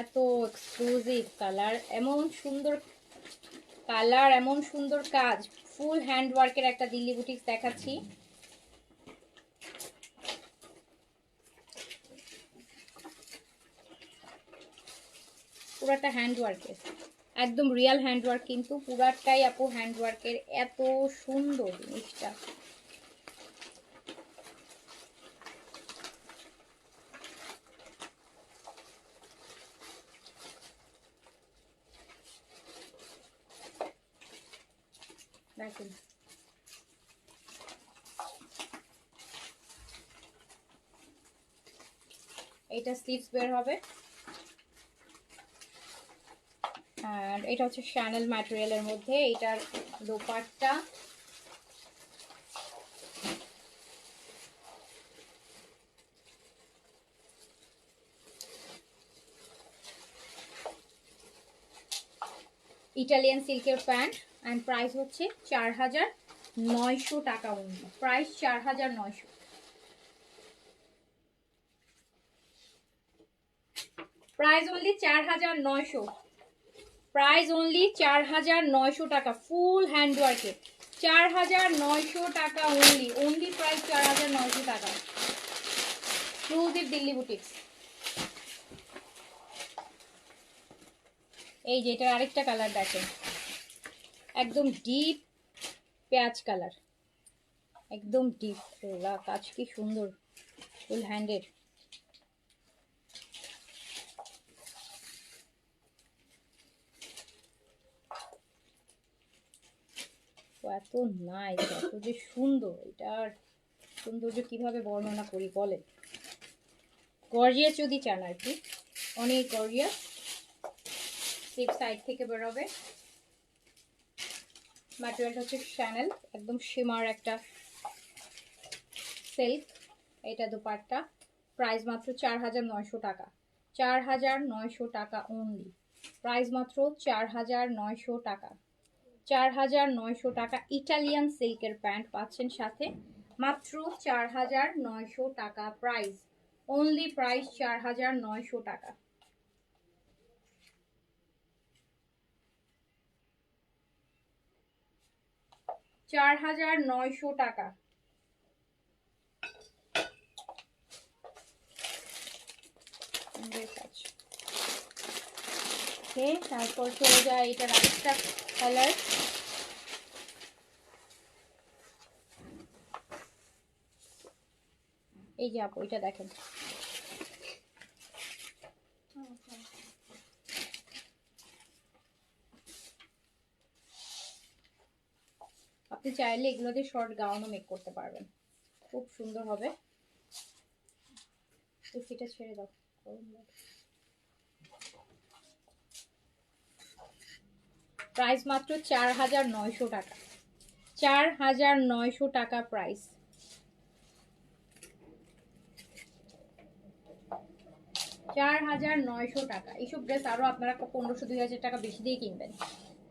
এত এক্সক্লুসিভ কালার, এমন সুন্দর কালার, এমন সুন্দর কাজ, ফুল হ্যান্ড ওয়ার্কের একটা দিল্লি বুটিক্স দেখাচ্ছি। পুরাটা হ্যান্ড ওয়ার্কের, একদম রিয়েল হ্যান্ড ওয়ার্ক কিন্তু পুরাটাই আপু হ্যান্ড ওয়ার্কের। এত সুন্দর জিনিসটা, দেখেন। এটা স্লিভস বের হবে, আর এটা হচ্ছে শ্যানেল ম্যাটেরিয়ালের মধ্যে। এটার দোপাট্টা ইটালিয়ান সিল্কের প্যান্ট, অ্যান্ড প্রাইস হচ্ছে 4900 টাকা only. Price 4900। Price only 4900, price only 4900 টাকা, ফুল হ্যান্ড ওয়ার্কে 4900 টাকা অনলি, অনলি প্রাইস 4900 টাকা। Exclusive Delhi boutiques. এই যে এটার আরেকটা কালার দেখেন, একদম ডিপ পেঁয়াজ কালার, একদম ডিপ। কাজ কি সুন্দর, ফুল হ্যান্ডের। এত নাইস, এত যে সুন্দর, এটার সৌন্দর্য কিভাবে বর্ণনা করি বলে। গর্জিয়াস যদি চান আর কি, অনেক গর্জিয়াস, স্লিপ সাইড থেকে বেরোবে। ম্যাটেরিয়ালটা হচ্ছে শ্যানেল, একদম শিমার একটা সিল্ক। এটা দুপাট্টা, প্রাইস মাত্র 4900 টাকা। 4900 টাকা অনলি, প্রাইস মাত্র 4900 টাকা। 4900 টাকা। ইটালিয়ান সিল্কের প্যান্ট পাচ্ছেন সাথে, মাত্র 4900 টাকা প্রাইস, অনলি প্রাইস 4900 টাকা। টাকা। তারপর চলে যায় এটার আরেকটা কালার, এই যে আপু এটা দেখেন, আপনি চাইলে এগুলো দিয়ে শর্ট গাউনও মেক করতে পারবেন, খুব সুন্দর হবে। এসিটা ছেড়ে দাও। প্রাইস মাত্র 4900 টাকা। 4900 টাকা প্রাইস। 4900 টাকা। এইসব ড্রেস আরো আপনারা 1500-2000 টাকা বেশি দিয়ে কিনবেন।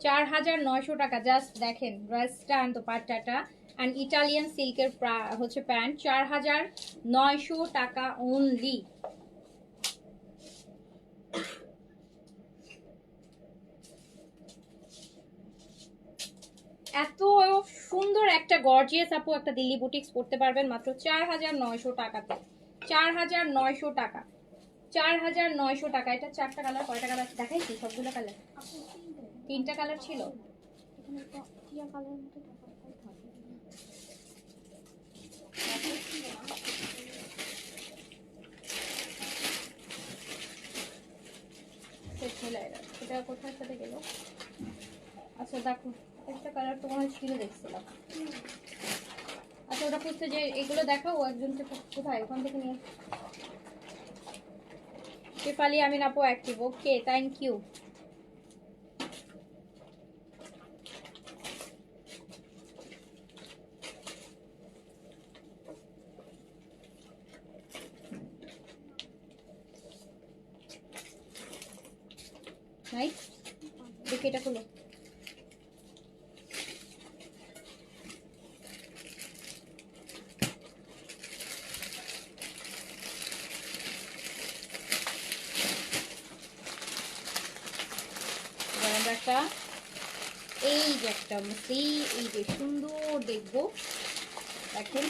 4900 টাকা। জাস্ট দেখেন ড্রেসটা অ্যান্ড দোপাট্টাটা অ্যান্ড ইটালিয়ান সিল্কের হচ্ছে প্যান্ট, 4900 টাকা অনলি। এত সুন্দর একটা গর্জিয়াস আপু একটা দিল্লি বুটিক্স পড়তে পারবেন মাত্র 4900 টাকাতে। 4900 টাকা। 4900 টাকা। এটা 4টা কালার, কয়টা কালার দেখাইছি? সবগুলো কালার, 3টা কালার ছিল। এটা কোথায় সাথে গেল? আচ্ছা দেখো, একটা কালার তো মনে ছিল, দেখছিলাম। আচ্ছা ওটা খুঁজতে যে এগুলো দেখাও একজনকে, কোথায় ওখান থেকে নিয়ে। শেফালি আমিন আপু active, okay thank you. Nice, দেখি এটা খুলো। একটা এই যে একটা মুসি, এই যে সুন্দর দেখবো, দেখেন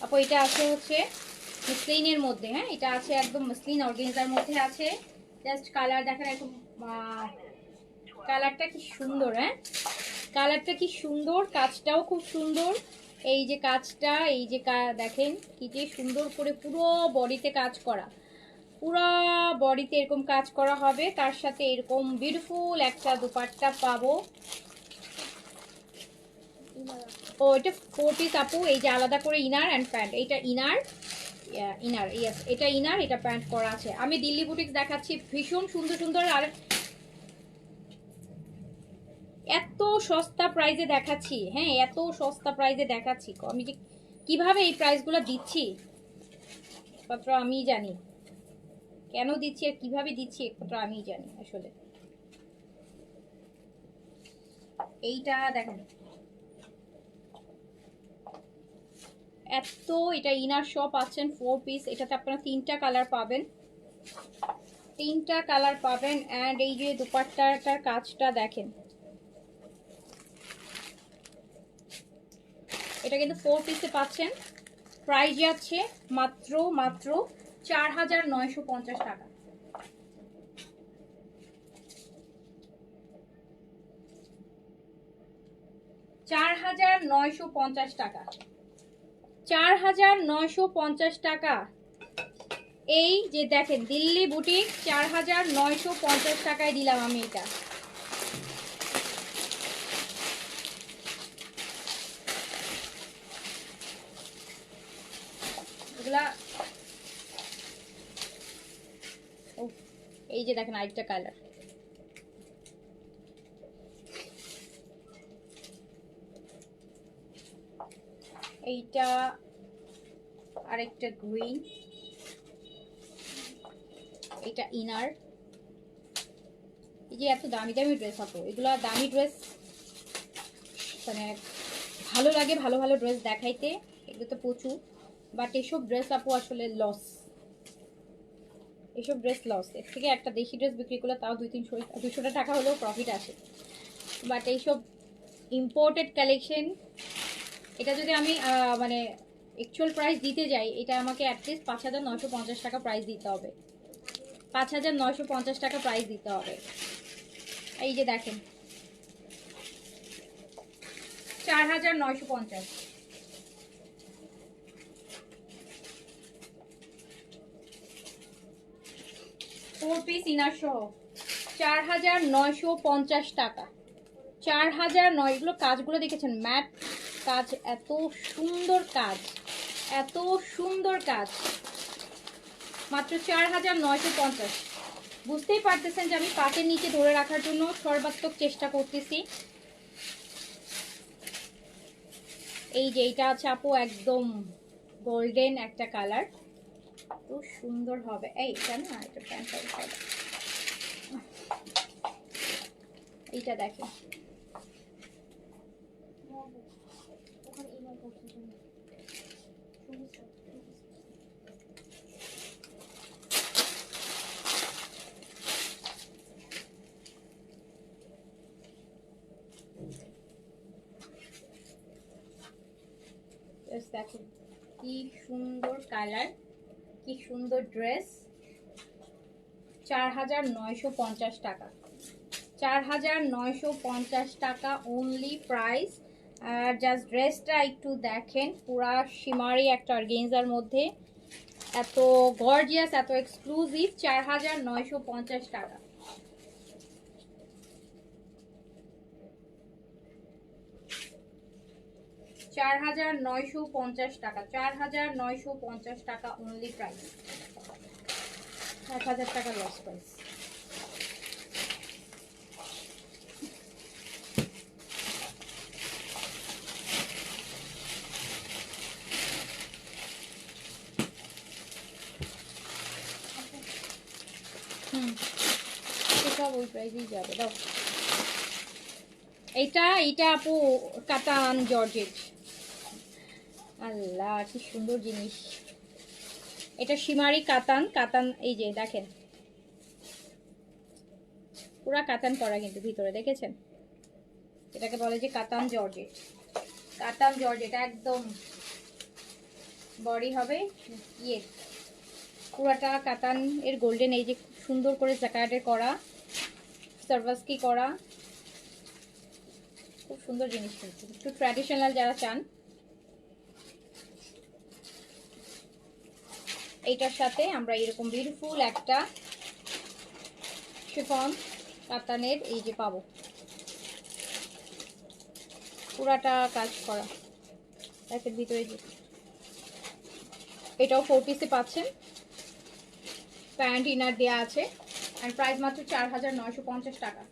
আপু এটা আছে হচ্ছে মসলিনের মধ্যে। হ্যাঁ এটা আছে একদম মসলিন অর্গানজার মধ্যে আছে। জাস্ট কালার দেখেন, একদম কালারটা কি সুন্দর। হ্যাঁ কালারটা কি সুন্দর, কাজটাও খুব সুন্দর। এই যে কাজটা, এই যে দেখেন কি যে সুন্দর করে পুরো বডিতে কাজ করা, পুরো বডিতে এরকম কাজ করা হবে। তার সাথে এরকম বিউটিফুল একটা দুপাট্টা পাবো। ও এটা 4 পিস আপু, এই যে আলাদা করে ইনার এন্ড প্যান্ট। এইটা ইনার, ইনার ইয়েস, এটা ইনার, এটা প্যান্ট করা আছে। আমি দিল্লি বুটিক্স দেখাচ্ছি, ভীষণ সুন্দর সুন্দর আর এত সস্তা প্রাইসে দেখাচ্ছি। হ্যাঁ এত সস্তা প্রাইসে দেখাচ্ছি, আমি যে কিভাবে এই প্রাইসগুলো দিচ্ছি একমাত্র আমিই জানি, কেন দিচ্ছি আর কিভাবে দিচ্ছি একমাত্র আমিই জানি আসলে। এইটা দেখেন এত, এটা ইনার শপ পাচ্ছেন 4 পিস। এটাতে আপনারা 3টা কালার পাবেন, 3টা কালার পাবেন। এন্ড এই যে দুপাট্টাটার কাজটা দেখেন, এটা কিন্তু 4 পিসে পাচ্ছেন। প্রাইস যাচ্ছে মাত্র মাত্র 4950 টাকা। 4950 টাকা। 4950 টাকা। এই যে দেখেন দিল্লি বুটিক, 4950 টাকায় দিলাম আমি এটা। এই যে দেখেন আরেকটা কালার, এইটা আরেকটা গ্রিন, এটা ইনার। এই যে এত দামি দামি ড্রেস আপু, এগুলো দামি ড্রেস মানে ভালো লাগে, ভালো ভালো ড্রেস দেখাইতে, এগুলো তো প্রচুর, বাট এসব ড্রেস আপু আসলে লস, এসব ড্রেস লস। এর থেকে একটা দেশি ড্রেস বিক্রি করলে তাও 200-300 টাকা হলেও প্রফিট আসে, বাট এইসব ইম্পোর্টেড কালেকশন, এটা যদি আমি মানে অ্যাকচুয়াল প্রাইস দিতে যাই, এটা আমাকে অ্যাটলিস্ট 5,950 টাকা প্রাইস দিতে হবে, 5,950 টাকা প্রাইস দিতে হবে। এই যে দেখেন 4,950, 4 পিস ইনার সহ 4,950 টাকা, 4,009। এগুলো কাজগুলো দেখেছেন, ম্যাট কাজ, এত সুন্দর কাজ, এত সুন্দর কাজ, মাত্র 4,950। বুঝতেই পারতেছেন যে আমি পাটের নিচে ধরে রাখার জন্য সর্বাত্মক চেষ্টা করতেছি। এই যে এইটা আছে আপু একদম গোল্ডেন একটা কালার, খুব সুন্দর হবে। এইটা না, এটা প্যান্ট হবে, এইটা দেখেন ওখানে ইমেল করতে তুমি দেখেন কি সুন্দর কালার, কি সুন্দর ড্রেস, 4,950 টাকা, 4,950 টাকা অনলি প্রাইস। আর জাস্ট ড্রেসটা একটু দেখেন, পুরা শিমারি একটা অর্গেনজার মধ্যে, এত গর্জিয়াস, এত এক্সক্লুসিভ, 4,950 টাকা। টাকা, 4,950 টাকা অনলি প্রাইস, 1,000 টাকা লস প্রাইস। সেটা ওই প্রাইসেই যাবে, দাও। এইটা আপু কাতান জর্জেট, আল্লাহ কি সুন্দর জিনিস, এটা শিমারি কাতান, কাতান এই যে দেখেন পুরা কাতান করা কিন্তু ভিতরে, দেখেছেন? এটাকে বলে যে কাতান জর্জেট, কাতান জর্জেট একদম বডি হবে ইয়ে পুরাটা কাতান এর গোল্ডেন, এই যে সুন্দর করে জ্যাকার্ডের করা, সার্ভাসকি করা, খুব সুন্দর জিনিস কিন্তু, একটু ট্র্যাডিশনাল যারা চান। এইটার সাথে আমরা এরকম বিউটিফুল একটা শিফন কাতানের এই যে পাবো, পুরাটা কাজ করা, এর ভিতরে যে এটাও 4 পিসে পাচ্ছেন, প্যান্ট ইনার দেওয়া আছে, এন্ড প্রাইস মাত্র 4,950 টাকা,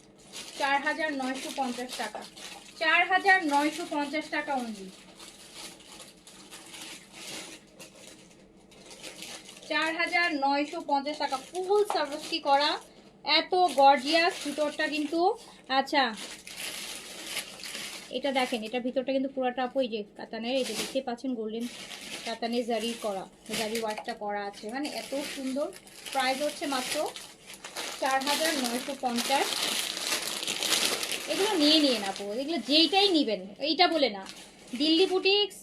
4,950 টাকা, 4,950 টাকা অনলি, 4,950 টাকা, ফুল সার্ভিস করা, এত গর্জিয়াস ভিতরটা কিন্তু। আচ্ছা এটা দেখেন, এটা ভিতরটা কিন্তু পুরোটা আপু এই যে কাতানের, এই যে দেখতে পাচ্ছেন গোল্ডেন কাতানের জারি করা, জারি ওয়ার্কটা করা আছে, মানে এত সুন্দর। প্রাইস হচ্ছে মাত্র 4,950। এগুলো নিয়ে না আপু, এগুলো যেইটাই নিবেন, এইটা বলে না, দিল্লি বুটিক্স,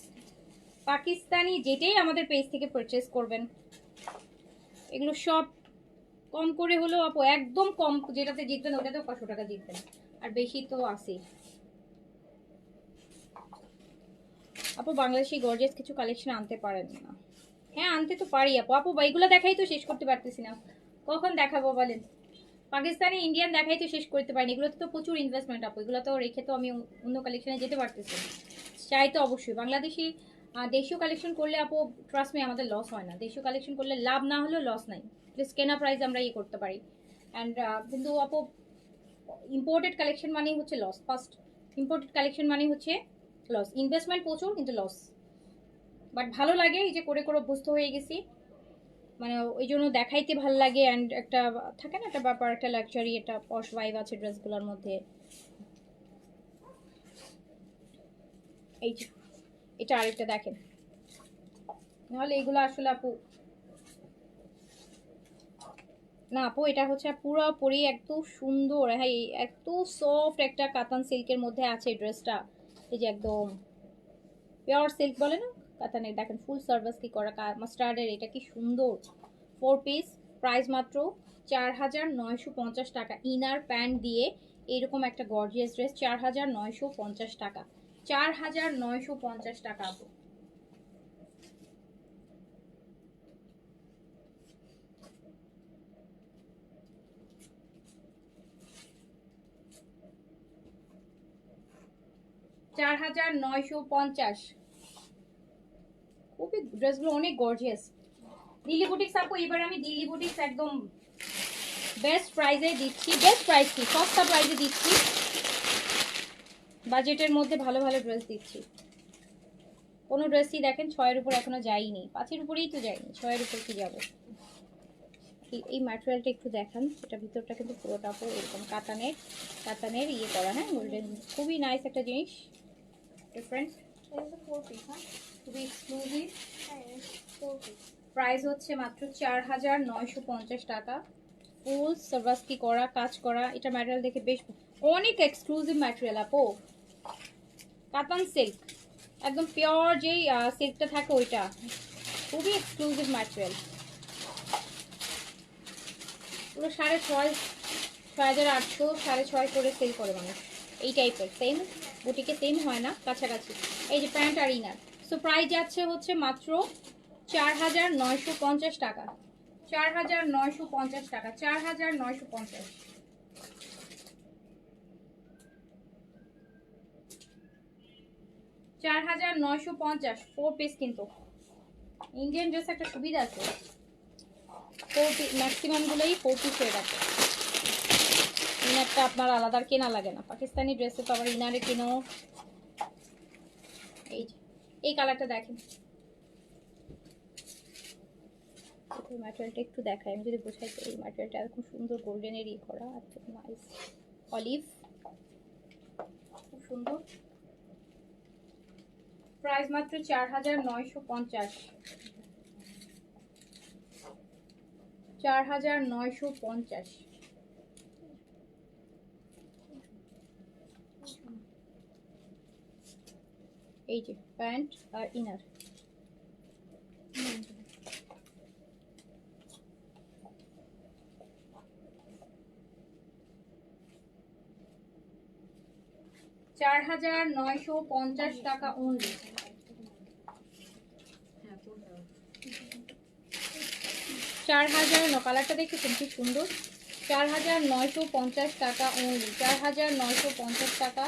পাকিস্তানি, যেটাই আমাদের পেজ থেকে পারচেস করবেন, এগুলো সব কম করে হলেও আপু, একদম কম যেটাতে জিতবেন ওটাতেও 500 টাকা জিতবেন, আর বেশি তো আছে আপু। বাংলাদেশি গর্জিয়াস কিছু কালেকশন আনতে পারেন না? হ্যাঁ আনতে তো পারি আপু, আপু এইগুলো দেখাই তো শেষ করতে পারতেছি না, কখন দেখাবো বলেন? পাকিস্তানি ইন্ডিয়ান দেখাই তো শেষ করতে পারিনি, এগুলোতে তো প্রচুর ইনভেস্টমেন্ট আপু, এগুলো তো রেখে তো আমি অন্য কালেকশনে যেতে পারতেছি, চাই তো অবশ্যই। বাংলাদেশি দেশীয় কালেকশন করলে আপু ট্রাস্ট মি আমাদের লস হয় না, দেশীয় কালেকশন করলে লাভ না হলেও লস নাই, প্লিজ কেনা প্রাইস আমরা ইয়ে করতে পারি। অ্যান্ড কিন্তু আপু ইম্পোর্টেড কালেকশন মানেই হচ্ছে লস। ফার্স্ট ইম্পোর্টেড কালেকশন মানেই হচ্ছে লস, ইনভেস্টমেন্ট প্রচুর কিন্তু লস। বাট ভালো লাগে, এই যে করে করে অভ্যস্ত হয়ে গেছি, মানে ওই জন্য দেখাইতে ভালো লাগে। অ্যান্ড একটা থাকে না একটা ব্যাপার, একটা লাক্সারি, একটা পশ ভাইব আছে ড্রেসগুলোর মধ্যে। এই যে এটা আরেকটা দেখেন, নাহলে এগুলো আসলে আপু না আপু, এটা হচ্ছে পুরোপুরি এত সুন্দর, হ্যাঁ এত সফট একটা কাতান সিল্কের মধ্যে আছে ড্রেসটা। এই যে একদম পিওর সিল্ক বলে না কাতানের, দেখেন ফুল সার্ভিস কি করা মাস্টার্ডের, এটা কি সুন্দর। 4 পিস, প্রাইস মাত্র 4,950 টাকা। ইনার প্যান্ট দিয়ে এরকম একটা গর্জিয়াস ড্রেস 4,950 টাকা। 4,950 টাকা আপু। চার হাজার 950। খুবই ড্রেসগুলো অনেক গর্জিয়াস। দিল্লি বুটিক্স আপু, এবার আমি দিল্লি বুটিক্স একদম বেস্ট প্রাইসে দিচ্ছি। বেস্ট প্রাইস কি, সস্তা প্রাইসে দিচ্ছি, বাজেটের মধ্যে ভালো ভালো ড্রেস দিচ্ছি। কোনো ড্রেসই দেখেন 6-এর উপর এখনো যাইনি, 5-এর উপরেই তো যাইনি, 6-এর উপর কি যাবো। এই ম্যাটেরিয়ালটা একটু দেখান, এটা ভিতরটা কিন্তু পুরোটা পুরো এরকম কাতানের ইয়ে করা, হ্যাঁ গোল্ডেন, খুবই নাইস একটা জিনিস, ডিফারেন্ট, খুবই এক্সক্লুসিভ। প্রাইস হচ্ছে মাত্র 4,950 টাকা। ফুল সার্ভাসকি করা, কাজ করা, এটা ম্যাটেরিয়াল দেখে বেশ অনেক এক্সক্লুসিভ ম্যাটেরিয়াল আপু। কাতান সিল্ক, একদম পিওর যেই সিল্কটা থাকে ওইটা, খুবই এক্সক্লুসিভ ম্যাটেরিয়াল। পুরো 6,500, 6,800, 6,500 করে সেল করে মানুষ এই টাইপের। সেম বুটিকে সেম হয় না, কাছাকাছি। এই যে প্যান্ট আর ইনার। সো প্রাইস যাচ্ছে হচ্ছে মাত্র 4,950 টাকা। 4,950 টাকা, 4,950। 4,950 4 পিস। কিন্তু ইন্ডিয়ান ড্রেস একটা সুবিধা আছে, 4 পিস ম্যাক্সিমাম গুলোই 4 পিস হয়ে গেছে। ইনারটা আপনার আলাদা কেনা লাগে না, পাকিস্তানি ড্রেসে তো আবার ইনারে কিনো। এই যে এই কালারটা দেখেন, ম্যাটেরিয়ালটা একটু দেখাই আমি যদি বোঝাই। এই ম্যাটেরিয়ালটা এরকম সুন্দর গোল্ডেনের ই করা, এত নাইস অলিভ, খুব সুন্দর। প্রাইস মাত্র 4,950। 4,950। এই যে প্যান্ট আর ইনার। $4,950 টাকা অনলি। 4,000 কালারটা দেখেছেন কি সুন্দর। 4,950 টাকা অনলি, 4,950 টাকা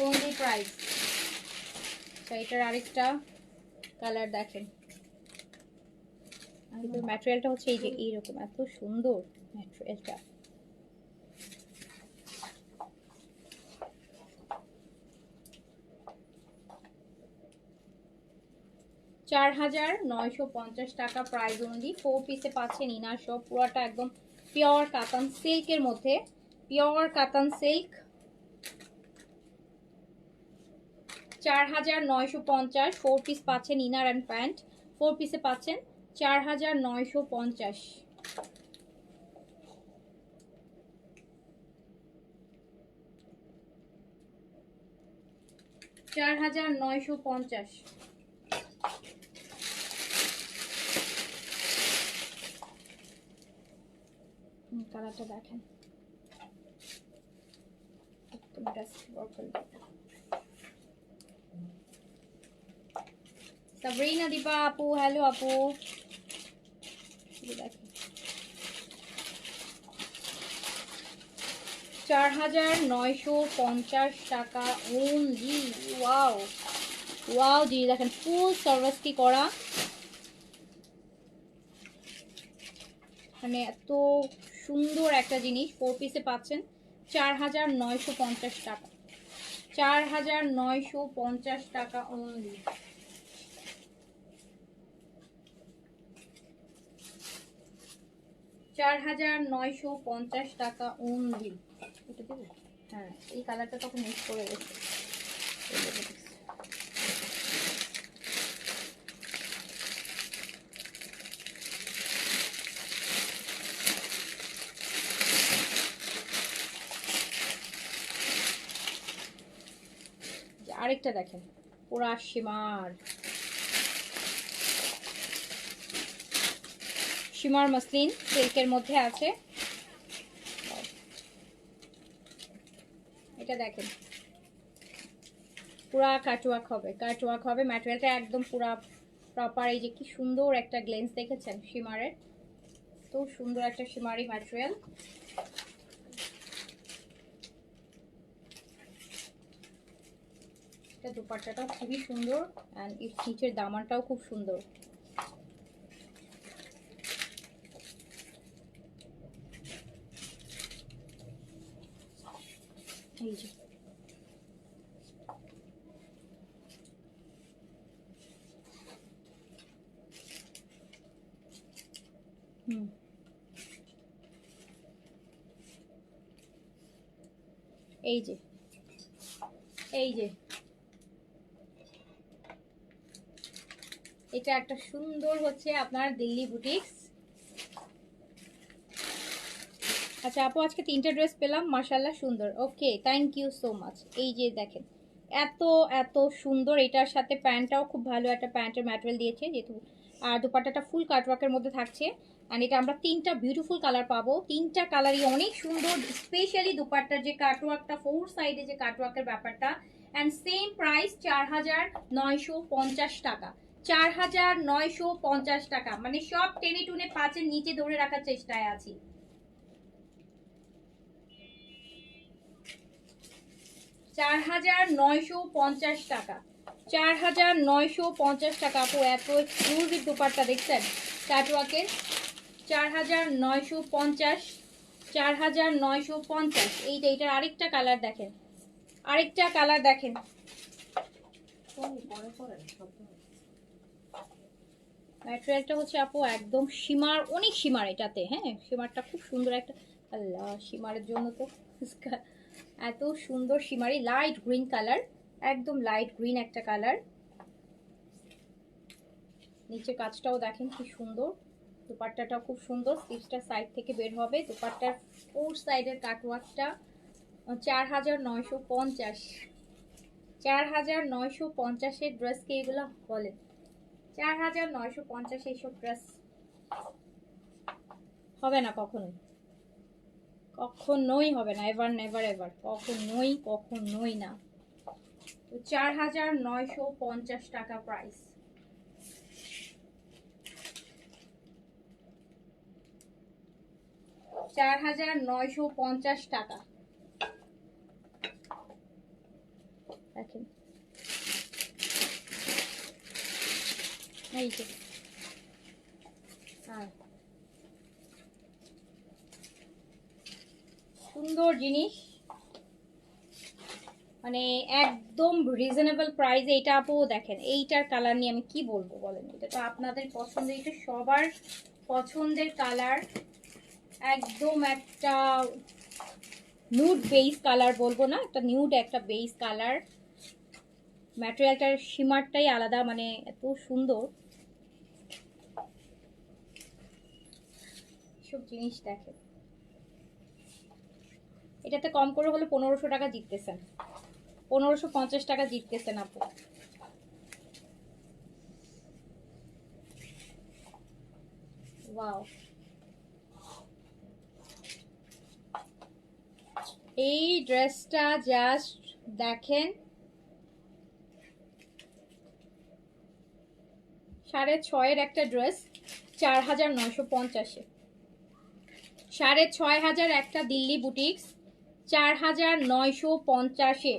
অনলি প্রাইস। আচ্ছা এটার আরেকটা কালার দেখেন, ম্যাটেরিয়ালটা হচ্ছে এই যে এইরকম, এত সুন্দর ম্যাটেরিয়ালটা। $4,950 টাকা প্রাইস অনুযায়ী 4 পিসে পাচ্ছেন ইনার সব, পুরোটা একদম পিওর কাতান সিল্কের মধ্যে, পিওর কাতান সিল্ক। 4,950 4 পিস পাচ্ছেন ইনার অ্যান্ড প্যান্ট, 4 পিসে পাচ্ছেন 4,950। 4,950। কালারটা দেখেন, সাবরিনা দীপা আপু, হ্যালো আপু, দেখেন 4,950 টাকা ওনলি। ওয়াও ওয়াও জি, দেখেন ফুল সার্ভিস কি করা, মানে এত সুন্দর একটা জিনিস 4 পিসে পাচ্ছেন 4950 টাকা, 4950 টাকা অনলি। 4950 টাকা অনলি। এটা দেবো? হ্যাঁ, এই কালারটা তখন মিক্স করে গেছে। আরেকটা দেখেন, পুরা শিমার, শিমার মসলিন সিল্কের মধ্যে আছে। এটা দেখেন পুরা কাটওয়ার্ক হবে, কাটওয়ার্ক হবে। ম্যাটেরিয়ালটা একদম পুরা প্রপার। এই যে কি সুন্দর একটা গ্লেন্স দেখেছেন শিমারের, তো সুন্দর একটা শিমারি ম্যাটেরিয়াল। এটা দুপাট্টাটাও খুবই সুন্দর এন্ড এর নিচের দামানটাও খুব সুন্দর। এই যে এই যে এই যে এটা একটা সুন্দর হচ্ছে আপনার দিল্লি বুটিক্স। আচ্ছা আপু, আজকে 3টে ড্রেস পেলাম, মাশাআল্লাহ সুন্দর। ওকে, থ্যাংক ইউ সো মাচ। এই যে দেখেন এত এত সুন্দর। এটার সাথে প্যান্টটাও খুব ভালো একটা প্যান্টের ম্যাটেরিয়াল দিয়েছে যেহেতু, আর দুপাট্টাটা ফুল কাটওয়ার্কের মধ্যে থাকছে। অ্যান্ড এটা আমরা 3টা বিউটিফুল কালার পাবো, 3টা কালারই অনেক সুন্দর। স্পেশালি দুপাট্টার যে কাটওয়ার্কটা, 4 সাইডে যে কাটওয়ার্কের ব্যাপারটা। অ্যান্ড সেম প্রাইস 4950 টাকা, 4950 টাকা। মানে সব টেনে টুনে 5-এর নিচে ধরে রাখার চেষ্টায় আছি। 4950 টাকা, 4950 টাকা। আপু এত এক্সক্লুসিভ দুপাট্টা দেখছেন কাটওয়ার্কের, 4950, 4950। এইটার আরেকটা কালার দেখেন, আরেকটা কালার দেখেন। ম্যাটেরিয়ালটা হচ্ছে আপু একদম শিমার, অনেক শিমার এটাতে। হ্যাঁ, শিমারটা খুব সুন্দর একটা। আল্লাহ, শিমারের জন্য তো এত সুন্দর শিমারি লাইট গ্রিন কালার, একদম লাইট গ্রিন একটা কালার। নিচে কাজটাও দেখেন কি সুন্দর, দুপাট্টাটাও খুব সুন্দর। স্লিভসটা সাইড থেকে বের হবে। দুপাট্টার 4 সাইডের কাটওয়ার্কটা 4950, 4950-এর ড্রেসকে এগুলো বলে। 4950 এইসব ড্রেস হবে না কখনোই, কখনোই হবে না, এভার নেভার এভার, কখনোই কখনোই না। তো 4950 টাকা প্রাইস। 4950 টাকা। দেখেন এই যে, সুন্দর জিনিস, মানে একদম রিজনেবল প্রাইসে। এটা আপু দেখেন, এইটার কালার নিয়ে আমি কি বলবো বলেন, এটা তো আপনাদের পছন্দের, এটা সবার পছন্দের কালার। একদম একটা নিউড বেস কালার বলবো না, একটা নিউড একটা বেস কালার। ম্যাটেরিয়ালটার শিমারটাই আলাদা, মানে এত সুন্দর। সব জিনিস দেখেন, এটাতে কম করে হলে 1500 টাকা জিততেছেন, 1550 টাকা জিততেছেন আপু। ওয়াও, এই ড্রেসটা জাস্ট দেখেন, 6.5-এর একটা ড্রেস 4950-এ, 6500 একটা দিল্লি বুটিক্স 4950-এ।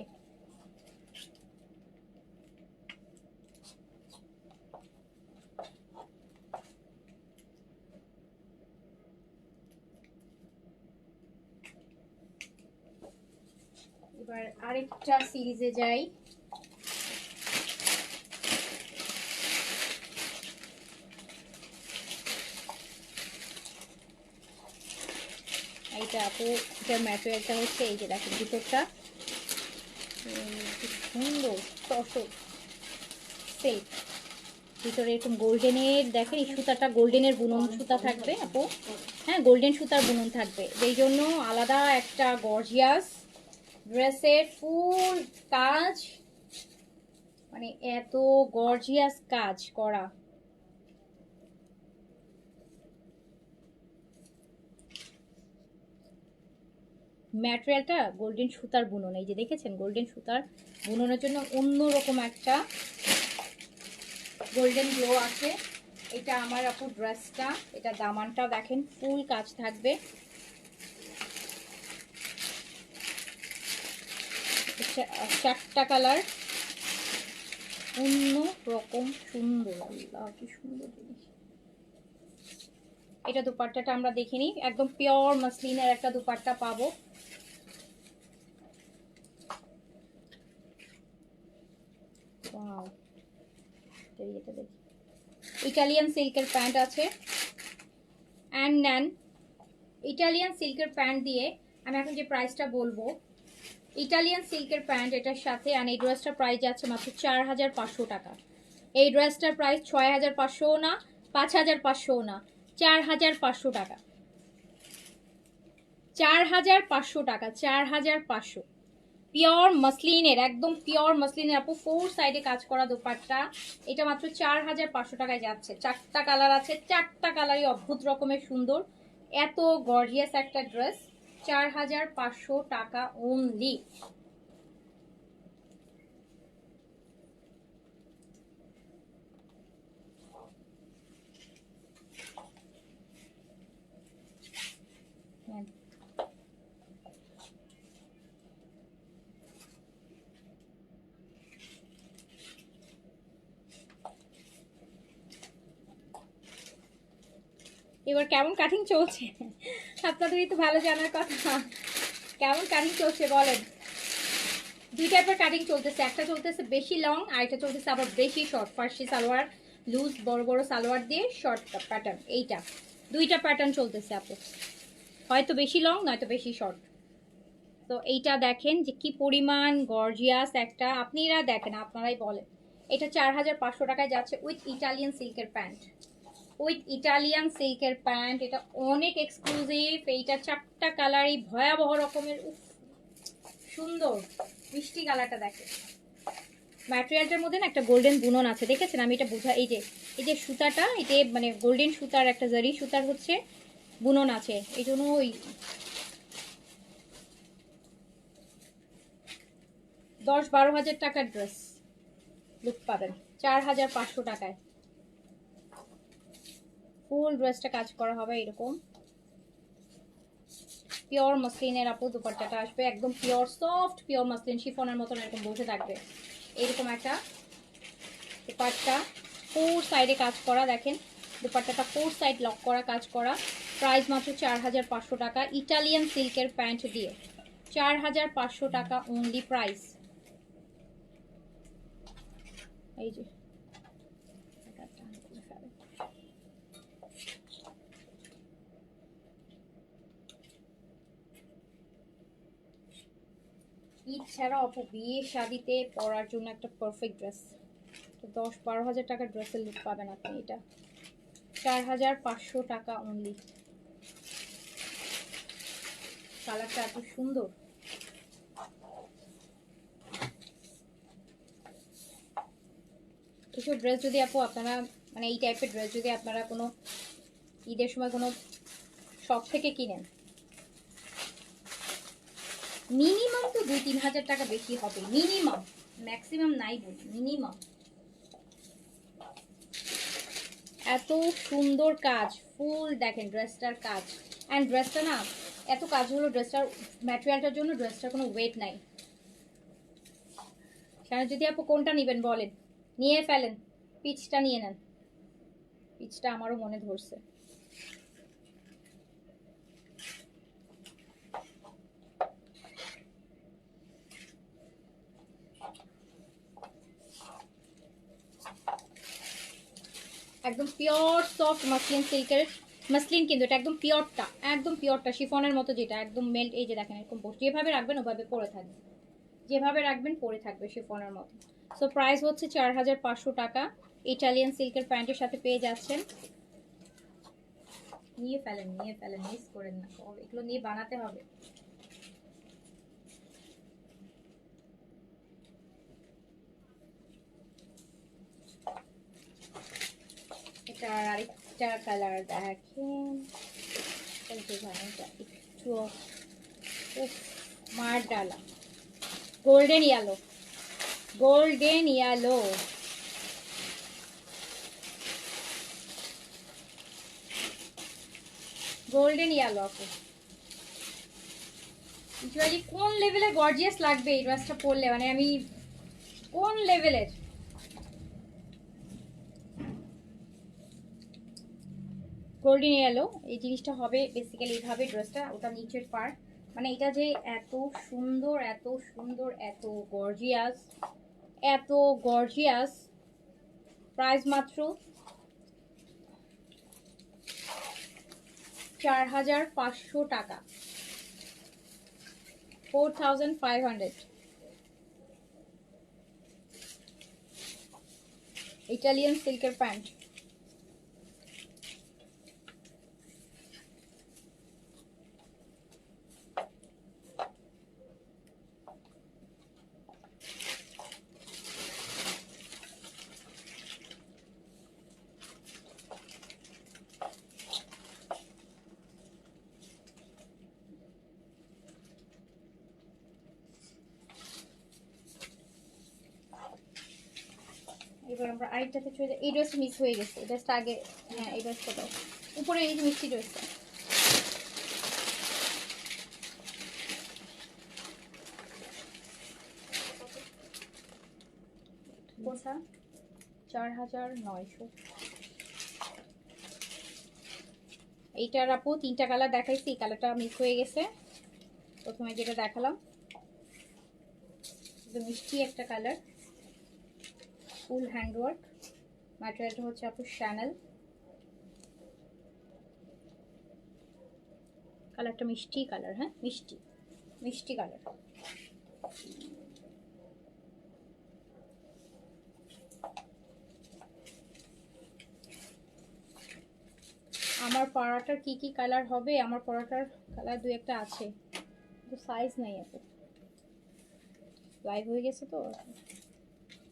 এবার আরেকটা সিরিজে যাই। এইটা আপু, এটার ম্যাটেরিয়ালটা হচ্ছে এই যে দেখেন ভিতরটা সুন্দর তসর সিল্ক, ভিতরে এরকম গোল্ডেনের দেখেন এই সুতাটা গোল্ডেনের বুনন সুতা থাকবে আপু, হ্যাঁ গোল্ডেন সুতার বুনন থাকবে, এই জন্য আলাদা একটা গর্জিয়াস ড্রেসের ফুল কাজ, মানে এত গর্জিয়াস কাজ করা। ম্যাটেরিয়ালটা গোল্ডেন সুতার বুনন, এই যে দেখেছেন গোল্ডেন সুতার বুননের জন্য অন্যরকম একটা গোল্ডেন গ্লো আছে। এটা আমার আপু ড্রেসটা, এটা দামানটা দেখেন ফুল কাজ থাকবে, চারটা কালার, অন্য রকম সুন্দর, আল্লাহ কি সুন্দর জিনিস। এটা দুপাট্টাটা আমরা দেখিনি, একদম পিওর মাসলিনের একটা দুপাট্টা পাবো। ইটালিয়ান সিল্কের প্যান্ট আছে অ্যান্ড নেন ইটালিয়ান সিল্কের প্যান্ট দিয়ে আমি এখন যে প্রাইসটা বলবো, ইটালিয়ান সিল্কের প্যান্ট এটার সাথে, আর এই ড্রেসটার প্রাইস যাচ্ছে মাত্র 4500 টাকা। এই ড্রেসটার প্রাইস 6500 না, 5500 না, 4500 টাকা, 4500 টাকা, 4500। পিওর মাসলিনের, একদম পিওর মাসলিনের আপু, ফোর সাইডে কাজ করা দোপাট্টা, এটা মাত্র 4500 টাকায় যাচ্ছে। চারটা কালার আছে, চারটা কালারই অদ্ভুত রকমের সুন্দর, এত গর্জিয়াস একটা ড্রেস, 4500 টাকা অনলি। এবার কেমন কাটিং চলছে আপনাদেরই তো ভালো জানার কথা, কেমন কাটিং চলছে বলেন। দুই টাইপের কাটিং চলতেছে, একটা চলতেছে বেশি লং, আর এটা চলতেছে আবার বেশি শর্ট, ফার্সি সালোয়ার লুজ বড় বড় সালোয়ার দিয়ে শর্ট প্যাটার্ন, এইটা দুইটা প্যাটার্ন চলতেছে আপু, হয়তো বেশি লং নয়তো বেশি শর্ট। তো এইটা দেখেন যে কি পরিমাণ গর্জিয়াস একটা, আপনারা দেখেন আপনারাই বলেন। এটা 4500 টাকায় যাচ্ছে উইথ ইটালিয়ান সিল্কের প্যান্ট, উইথ ইটালিয়ান সিল্কের প্যান্ট, এটা অনেক এক্সক্লুসিভ। এইটা চারটা কালারই ভয়াবহ রকমের, উফ সুন্দর মিষ্টি কালারটা দেখে। ম্যাটেরিয়ালটার মধ্যে না একটা গোল্ডেন বুনন আছে, দেখেছেন আমি এটা বোঝা, এই যে সুতাটা, এটা মানে গোল্ডেন সুতার একটা জারি সুতার হচ্ছে বুনন আছে, এই জন্য ওই 10-12 হাজার টাকার ড্রেস লুক পাবেন 4500 টাকায়। ফুল ড্রেসটা কাজ করা হবে এরকম, পিওর মাসলিনের আপু দুপাট্টাটা আসবে একদম পিওর সফট পিওর মাসলিন, শিফনের মতন এরকম বসে থাকবে, এরকম একটা দুপাট্টা, ফোর সাইডে কাজ করা, দেখেন দুপাট্টাটা ফোর সাইড লক করা কাজ করা, প্রাইস মাত্র 4500 টাকা, ইটালিয়ান সিল্কের প্যান্ট দিয়ে 4500 টাকা অনলি প্রাইস। এই যে ঈদ ছাড়া অপু বিয়ে শাদিতে পরার জন্য একটা পারফেক্ট ড্রেস, 10-12 হাজার টাকার ড্রেসের লুক পাবেন আপনি, এটা 4500 টাকা অনলি। কালারটা এত সুন্দর, কিছু ড্রেস যদি আপু আপনারা মানে এই টাইপের ড্রেস যদি আপনারা কোনো ঈদের সময় কোনো শপ থেকে কিনেন, মিনিমাম তো 2-3 হাজার টাকা বেশি হবে, মিনিমাম, ম্যাক্সিমাম নাই বলি, মিনিমাম। এত সুন্দর কাজ, ফুল দেখেন ড্রেসটার কাজ, অ্যান্ড ড্রেসটা না এত কাজ হলো, ড্রেসটার ম্যাটেরিয়ালটার জন্য ড্রেসটার কোনো ওয়েট নাই। সেখানে যদি আপু কোনটা নেবেন বলেন, নিয়ে ফেলেন, পিচটা নিয়ে নেন, পিচটা আমারও মনে ধরছে। একদম পিওর সফট মাসলিন সিল্কের, মাসলিন কিন্তু এটা একদম পিওরটা শিফনের মতো, যেটা একদম মেল্ট। এই যে দেখেন এরকম যেভাবে রাখবেন ওভাবে পরে থাকবে, যেভাবে রাখবেন পরে থাকবে শিফনের মতো। সো প্রাইস হচ্ছে 4500 টাকা। ইটালিয়ান সিল্কের প্যান্টের সাথে পেয়ে যাচ্ছেন। নিয়ে ফেলেন, মিস করেন না, এগুলো নিয়ে বানাতে হবে। এটার আরেকটা কালার দেখেন, এই যে জামাটা একটু মার ডালা, golden yellow, golden yellow. Golden yellow আপু, ইউজুয়ালি কোন লেভেলে গর্জিয়াস লাগবে এই ড্রেসটা পরলে, মানে আমি কোন লেভেলের। গোল্ডেন ইয়েলো এই জিনিসটা হবে বেসিক্যালি এইভাবে ড্রেসটা, ওটা নিচের পার্ট, মানে এটা যে এত সুন্দর, এত সুন্দর, এত গর্জিয়াস, এত গর্জিয়াস। প্রাইস মাত্র 4500 টাকা, 4500। ইটালিয়ান সিল্কের প্যান্ট। এবার আমরা আরেকটাতে চলে যাই। এই ড্রেসটা মিস হয়ে গেছে, এই ড্রেসটা আগে, হ্যাঁ এই ড্রেসটা দাও, উপরে এই যে মিষ্টি ড্রেসটা। কোথা 4900। এইটার আপু তিনটা কালার দেখাইছি, এই কালারটা মিস হয়ে গেছে। প্রথমে যেটা দেখালাম মিষ্টি একটা কালার, ফুল হ্যান্ডওয়ার্ক, ম্যাটেরিয়ালটা হচ্ছে আপু শ্যানেল, কালারটা মিষ্টি কালার, হ্যাঁ মিষ্টি মিষ্টি কালার। আমার পরাটার কি কি কালার হবে, আমার পরাটার কালার দুই একটা আছে, তো সাইজ নাই আপু, লাইভ হয়ে গেছে তো।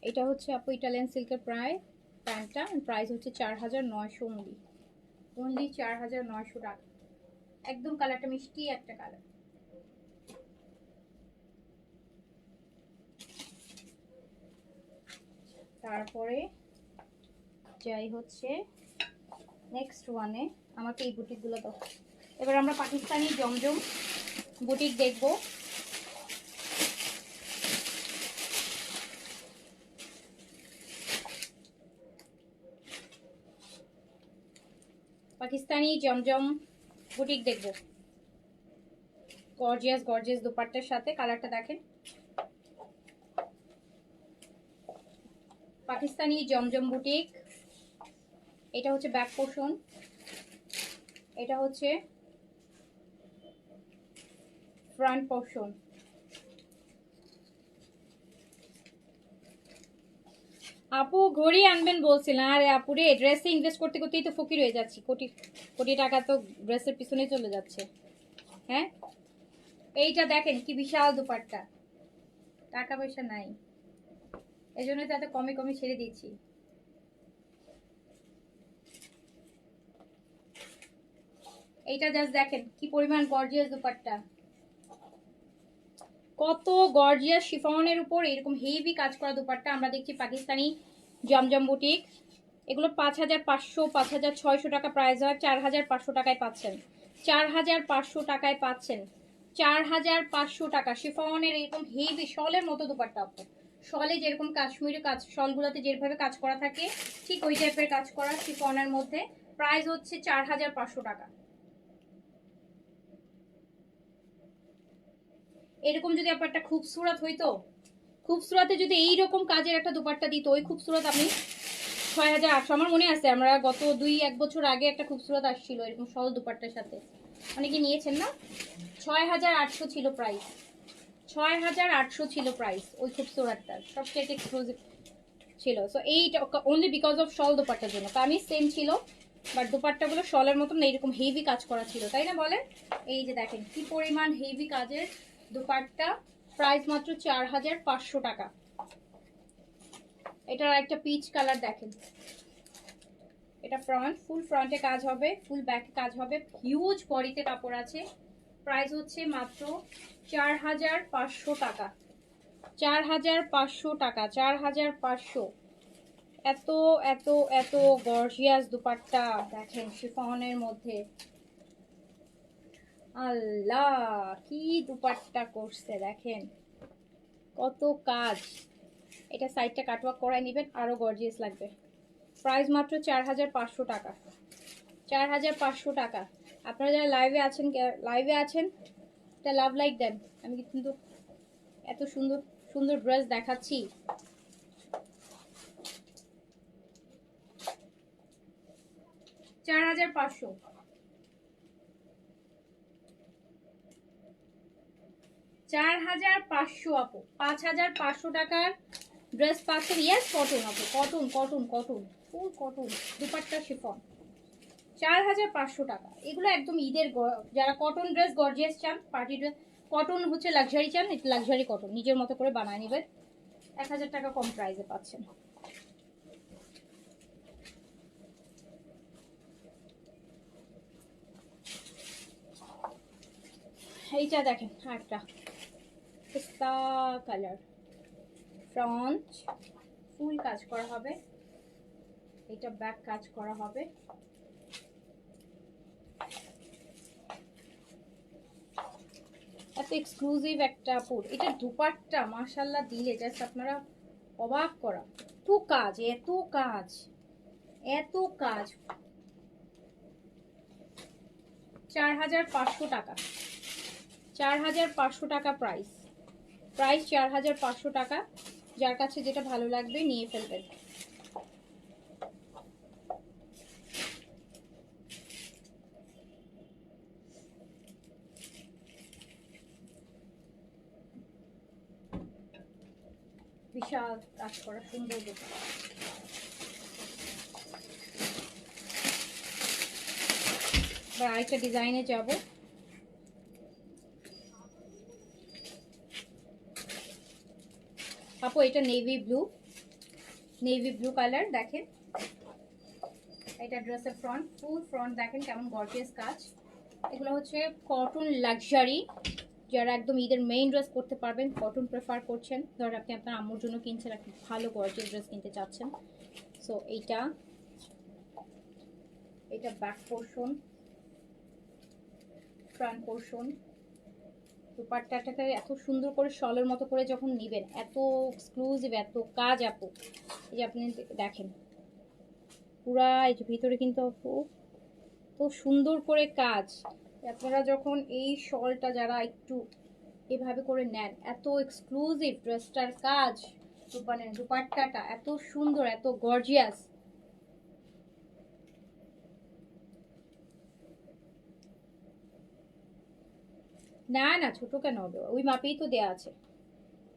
এটা হচ্ছে আপু ইটালিয়ান সিল্কের প্যান্টটা, প্রাইস হচ্ছে 4900 অনলি 4900 টাকা। একদম কালারটা মিষ্টি একটা কালার। তারপরে যাই হচ্ছে নেক্সট ওয়ানে, আমাকে এই বুটিকগুলো দাও। এবার আমরা পাকিস্তানি জমজম বুটিক দেখব। পাকিস্তানি জমজম বুটিক দেখব, গর্জিয়াস গর্জিয়াস দুপাট্টার সাথে। কালারটা দেখেন, পাকিস্তানি জমজম বুটিক। এটা হচ্ছে ব্যাক পোর্শন, এটা হচ্ছে ফ্রন্ট পোর্শন। আপু ঘড়ি আনবেন বলছিলেন, আরে আপুরে ড্রেসে ইনভেস্ট করতে করতেই তো ফকির হয়ে যাচ্ছি, কোটি কোটি টাকা তো ড্রেসের পিছনে চলে যাচ্ছে। হ্যাঁ এইটা দেখেন কি বিশাল দুপাট্টা, টাকা পয়সা নাই, এই জন্য তো এত কমে কমে ছেড়ে দিচ্ছি। এইটা জাস্ট দেখেন কি পরিমাণ গর্জিয়াস দুপাট্টা, কত গর্জিয়াস শিফনের উপর এরকম হেভি কাজ করা দুপাট্টা আমরা দেখছি পাকিস্তানি জমজম বুটিক। এগুলো 5500 5600 টাকা প্রাইস হয়, 4500 টাকায় পাচ্ছেন, 4500 টাকায় পাচ্ছেন, 4500 টাকা শিফনের এরকম হেভি শলের মতো দুপাট্টা। আপু শলে যেরকম কাশ্মীরি কাজ, শলগুলোতে যেভাবে কাজ করা থাকে ঠিক ওই টাইপের কাজ করা শিফনের মধ্যে, প্রাইস হচ্ছে 4500 টাকা। এরকম যদি আপনার একটা খুবসুরত হইতো, খুবসুরতে যদি এইরকম কাজের একটা দুপাট্টা দিত, ওই খুবসুরত আপনি 6800। আমার মনে আছে আমরা গত 2-1 বছর আগে একটা খুবসুরত আসছিল এরকম শল দুপাট্টার সাথে, অনেকে নিয়েছেন না? 6800 ছিল প্রাইস, 6800 ছিল প্রাইস ওই খুবসুরতটার, সবচেয়ে এক্সক্লুসিভ ছিল। সো এইটা অনলি বিকজ অফ শল দুপাট্টার জন্য। কামিজ সেম ছিল বাট দুপাট্টাগুলো শলের মতন না, এরকম হেভি কাজ করা ছিল, তাই না বলেন? এই যে দেখেন কি পরিমাণ হেভি কাজের দুপাট্টা, প্রাইস মাত্র 4500 টাকা। এটার একটা পিচ কালার দেখেন, এটা ফ্রন্ট, ফুল ফ্রন্টে কাজ হবে, ফুল ব্যাকে কাজ হবে, হিউজ বডিতে কাপড় আছে। প্রাইস হচ্ছে মাত্র 4500 টাকা, 4500 টাকা, 4500। এত এত এত গর্জিয়াস দুপাট্টা দেখেন শিফনের মধ্যে, আল্লাহ কি দুপাট্টা করছে দেখেন, কত কাজ। এটা সাইডটা কাটওয়ার্ক করায় নেবেন, আরো গর্জিয়াস লাগবে। প্রাইস মাত্র 4500 টাকা, 4500 টাকা। আপনারা যারা লাইভে আছেন একটা লাভ লাইক দেন। আমি কিন্তু এত সুন্দর সুন্দর ড্রেস দেখাচ্ছি। 4500, 4500 আপু, 5500 টাকার ড্রেস পাচ্ছেন। ইয়েস কটন আপু, কটন কটন কটন, ফুল কটন দুপাট্টা শিফন, 4500 টাকা। এগুলো একদম ঈদের যারা কটন ড্রেস গর্জিয়াস চান, পার্টি ড্রেস কটন হচ্ছে লাক্সারি চান, এটা লাক্সারি কটন নিজের মতো করে বানায় নেবেন, 1000 টাকা কম প্রাইসে পাচ্ছেন। এইটা দেখেন একটা পিস্তা কালার, ফ্রন্ট ফুল কাজ করা হবে, এটা ব্যাক কাজ করা হবে। এত এক্সক্লুসিভ একটা পুর, এটা দুপাট্টা মাশাআল্লাহ দিলে জাস্ট আপনারা অবাক করা, এত কাজ এত কাজ এত কাজ। 4500 টাকা, 4500 টাকা প্রাইস, প্রাইস 4500 টাকা। যার কাছে যেটা ভালো লাগবে নিয়ে ফেলবেন। বিশাল কাজ করা সুন্দর দোকান। আরেকটা ডিজাইনে যাব। আপু এটা নেভি ব্লু কালার দেখেন, এটা ড্রেসের ফ্রন্ট, ফুল ফ্রন্ট দেখেন কেমন গর্জিয়াস কাজ। এগুলো হচ্ছে কটন লাক্সারি, যারা একদম ঈদের মেইন ড্রেস করতে পারবেন, কটন প্রেফার করছেন, ধর আপনি আপনার আম্মুর জন্য কিনছেন, আপনি ভালো গর্জিয়াস ড্রেস কিনতে চাচ্ছেন। সো এটা ব্যাক পোর্শন, ফ্রন্ট পোর্শন। দুপাট্টাটাকে এত সুন্দর করে শলের মতো করে যখন নিবেন, এত এক্সক্লুসিভ এত কাজ আপু। এই যে আপনি দেখেন পুরা এই যে ভিতরে কিন্তু আপু তো সুন্দর করে কাজ। আপনারা যখন এই শলটা যারা একটু এভাবে করে নেন, এত এক্সক্লুসিভ ড্রেসটার কাজ, মানে দুপাট্টাটা এত সুন্দর এত গর্জিয়াস। না না ছোট কেন হবে, ওই মাপেই তো দেয়া আছে,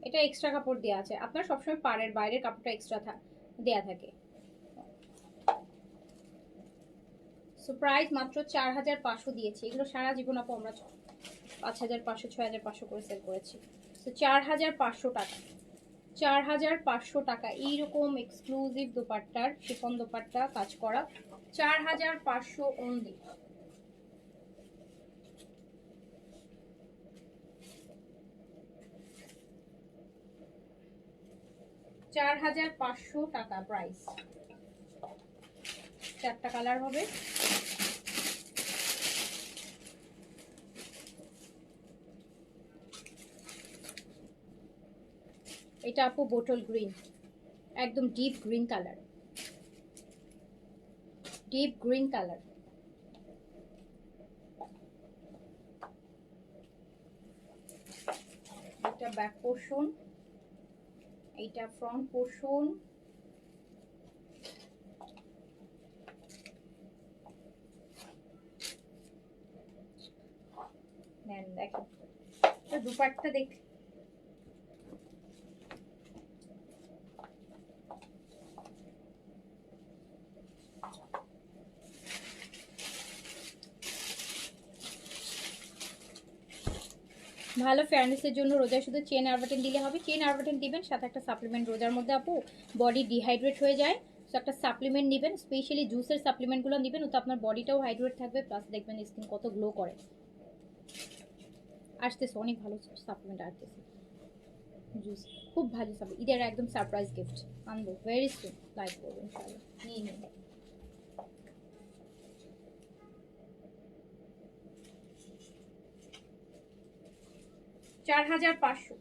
এটা এক্সট্রা কাপড় দেয়া আছে। আপনার সবসময় পাড়ের বাইরের কাপড়টা এক্সট্রা দেয়া থাকে। সো প্রাইস মাত্র 4500 দিয়েছি। এগুলো সারা জীবন আপু আমরা 5500 6500 করে সেল করেছি। তো 4500 টাকা, 4500 টাকা এইরকম এক্সক্লুসিভ দোপাট্টার শিফন দোপাট্টা কাজ করা, 4500 অনলি। $4500 টাকা প্রাইস। 4টা কালার হবে। এটা আপু বোটল গ্রিন, একদম deep green colour, deep green colour. এটা ব্যাক পোর্শন, এইটা ফ্রন্ট পোর্শন, নেন দেখেন দুপাট্টা দেখ, ভালো ফেয়ারনেসের জন্য রোজায় শুধু চেন আর বাটন দিলে হবে। চেন আর বাটন দিবেন, সাথে একটা সাপ্লিমেন্ট। রোজার মধ্যে আপু বডি ডিহাইড্রেট হয়ে যায়, সো একটা সাপ্লিমেন্ট নেবেন, স্পেশালি জুসের সাপ্লিমেন্টগুলো নেবেন, ওতে আপনার বডিটাও হাইড্রেট থাকবে, প্লাস দেখবেন স্কিন কত গ্লো করে। আসতেছে অনেক ভালো সাপ্লিমেন্ট আসতেছে, জুস খুব ভালো সাপ্লিমেন্ট, ঈদের একদম সারপ্রাইজ গিফট আনবো ভেরি সুন, লাইক করবো ইনশাআল্লাহ। নিয়ে নিন। $4,500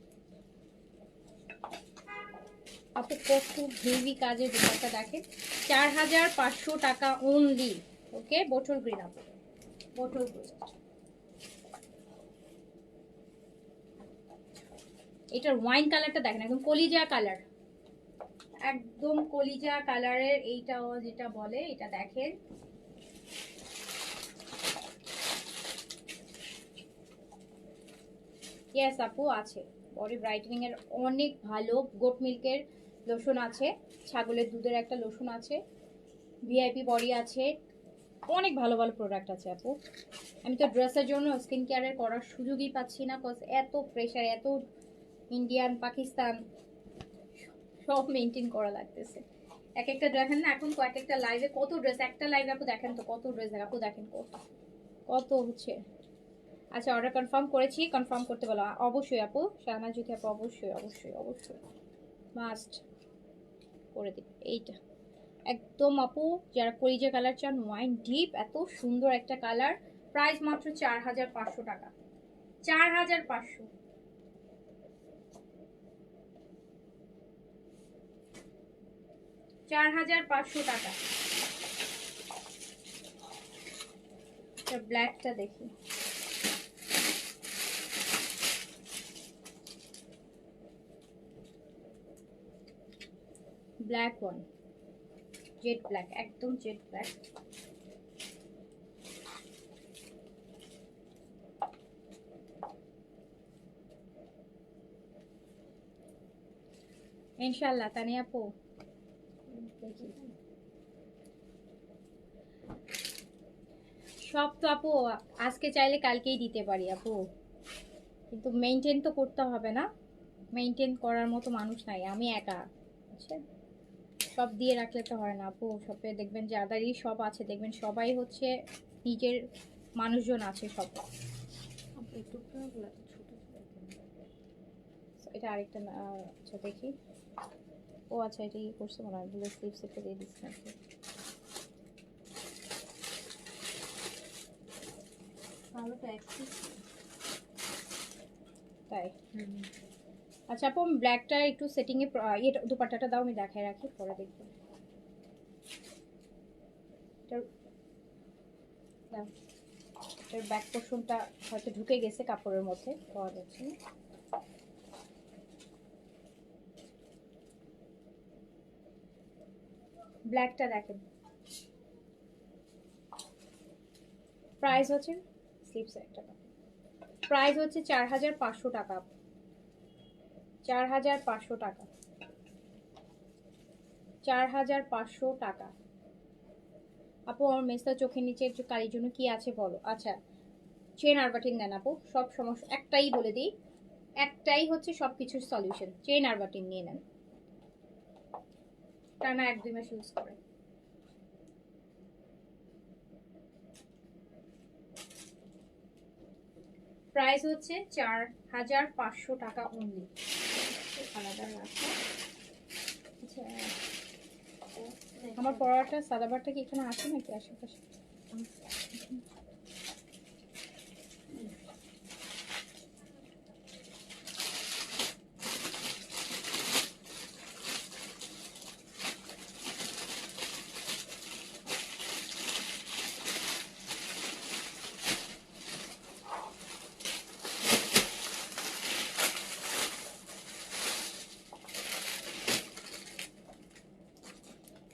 আপু, কত হেভি কাজের দোকানটা দেখেন। 4,500 টাকা অনলি। ওকে, বটল গ্রিন আপু, বটল গ্রিন। এটার ওয়াইন কালারটা দেখেন, একদম কলিজা কালার, একদম কলিজা কালারের। এইটাও যেটা বলে এটা দেখেন, ইয়েস আপু আছে। বডি ব্রাইটেনিং এর অনেক ভালো গোট মিল্কের লোশন আছে, ছাগলের দুধের একটা লোশন আছে, ভিআইপি বডি আছে, অনেক ভালো ভালো প্রোডাক্ট আছে আপু। আমি তো ড্রেসের জন্য স্কিন কেয়ারের করার সুযোগই পাচ্ছি না, কজ এত প্রেশার, এত ইন্ডিয়ান পাকিস্তান সব মেনটেন করা লাগতেছে। এক একটা দেখেন না এখন কয়েক একটা লাইভে কত ড্রেস, একটা লাইভে আপু দেখেন তো কত ড্রেস আপু দেখেন কত কত হচ্ছে। আচ্ছা, অর্ডার কনফার্ম করেছি, কনফার্ম করতে বলো অবশ্যই আপু, শাহনাজ জ্যোতি আপু অবশ্যই অবশ্যই অবশ্যই মাস্ট করে দিন। এইটা একদম আপু, যারা কলিজা কালার চান, ওয়াইন ডিপ, এত সুন্দর একটা কালার। প্রাইস মাত্র 4,500 টাকা, 4,500। টাকা। ব্ল্যাকটা দেখি, ব্ল্যাক ওয়ান, জেড ব্ল্যাক, একদম জেড ব্ল্যাক। ইনশাআল্লাহ তানিয়া আপু দেখি। সব তো আপু আজকে চাইলে কালকেই দিতে পারি আপু, কিন্তু মেনটেন তো করতে হবে না, মেনটেন করার মতো মানুষ নাই, আমি একা, বুঝছেন। সব দিয়ে রাখলে তো হয় না আপু, সবে দেখবেন যাদেরই সব আছে দেখবেন সবাই হচ্ছে নিজের মানুষজন আছে সব। এটা আরেকটা আচ্ছা দেখি, ও আচ্ছা এটা ইয়ে করছে মনে হয়, ব্লু স্লিপস একটা দিয়ে দিচ্ছি নাকি, তাই। আচ্ছা আপু, ব্ল্যাকটা একটু সেটিংয়ে দুপাট্টাটা দাও, আমি দেখায় রাখি, পরে দেখবো। এটার ব্যাক পোর্শনটা হয়তো ঢুকে গেছে কাপড়ের মধ্যে, পাওয়া যাচ্ছে না। ব্ল্যাকটা দেখেন, প্রাইস হচ্ছে স্লিপস একটা, প্রাইস হচ্ছে 4,500 টাকা, 4,500 টাকা, 4,500 টাকা। আপু আমার মেসটা চোখের নিচে একটু কালির জন্য কি আছে বলো। আচ্ছা, চেন আর বাটিন নেন আপু, সব সমস্যা একটাই বলে দিই, একটাই হচ্ছে সব কিছুর সলিউশন, চেন আর বাটিন নিয়ে নেন, টানা 1-2 মাস ইউজ করে। প্রাইস হচ্ছে 4,500 টাকা অনলি। আলাদা রাখা। আচ্ছা, আমার পড়াটা সাদাবারটা কি এখানে আছে নাকি আশেপাশে?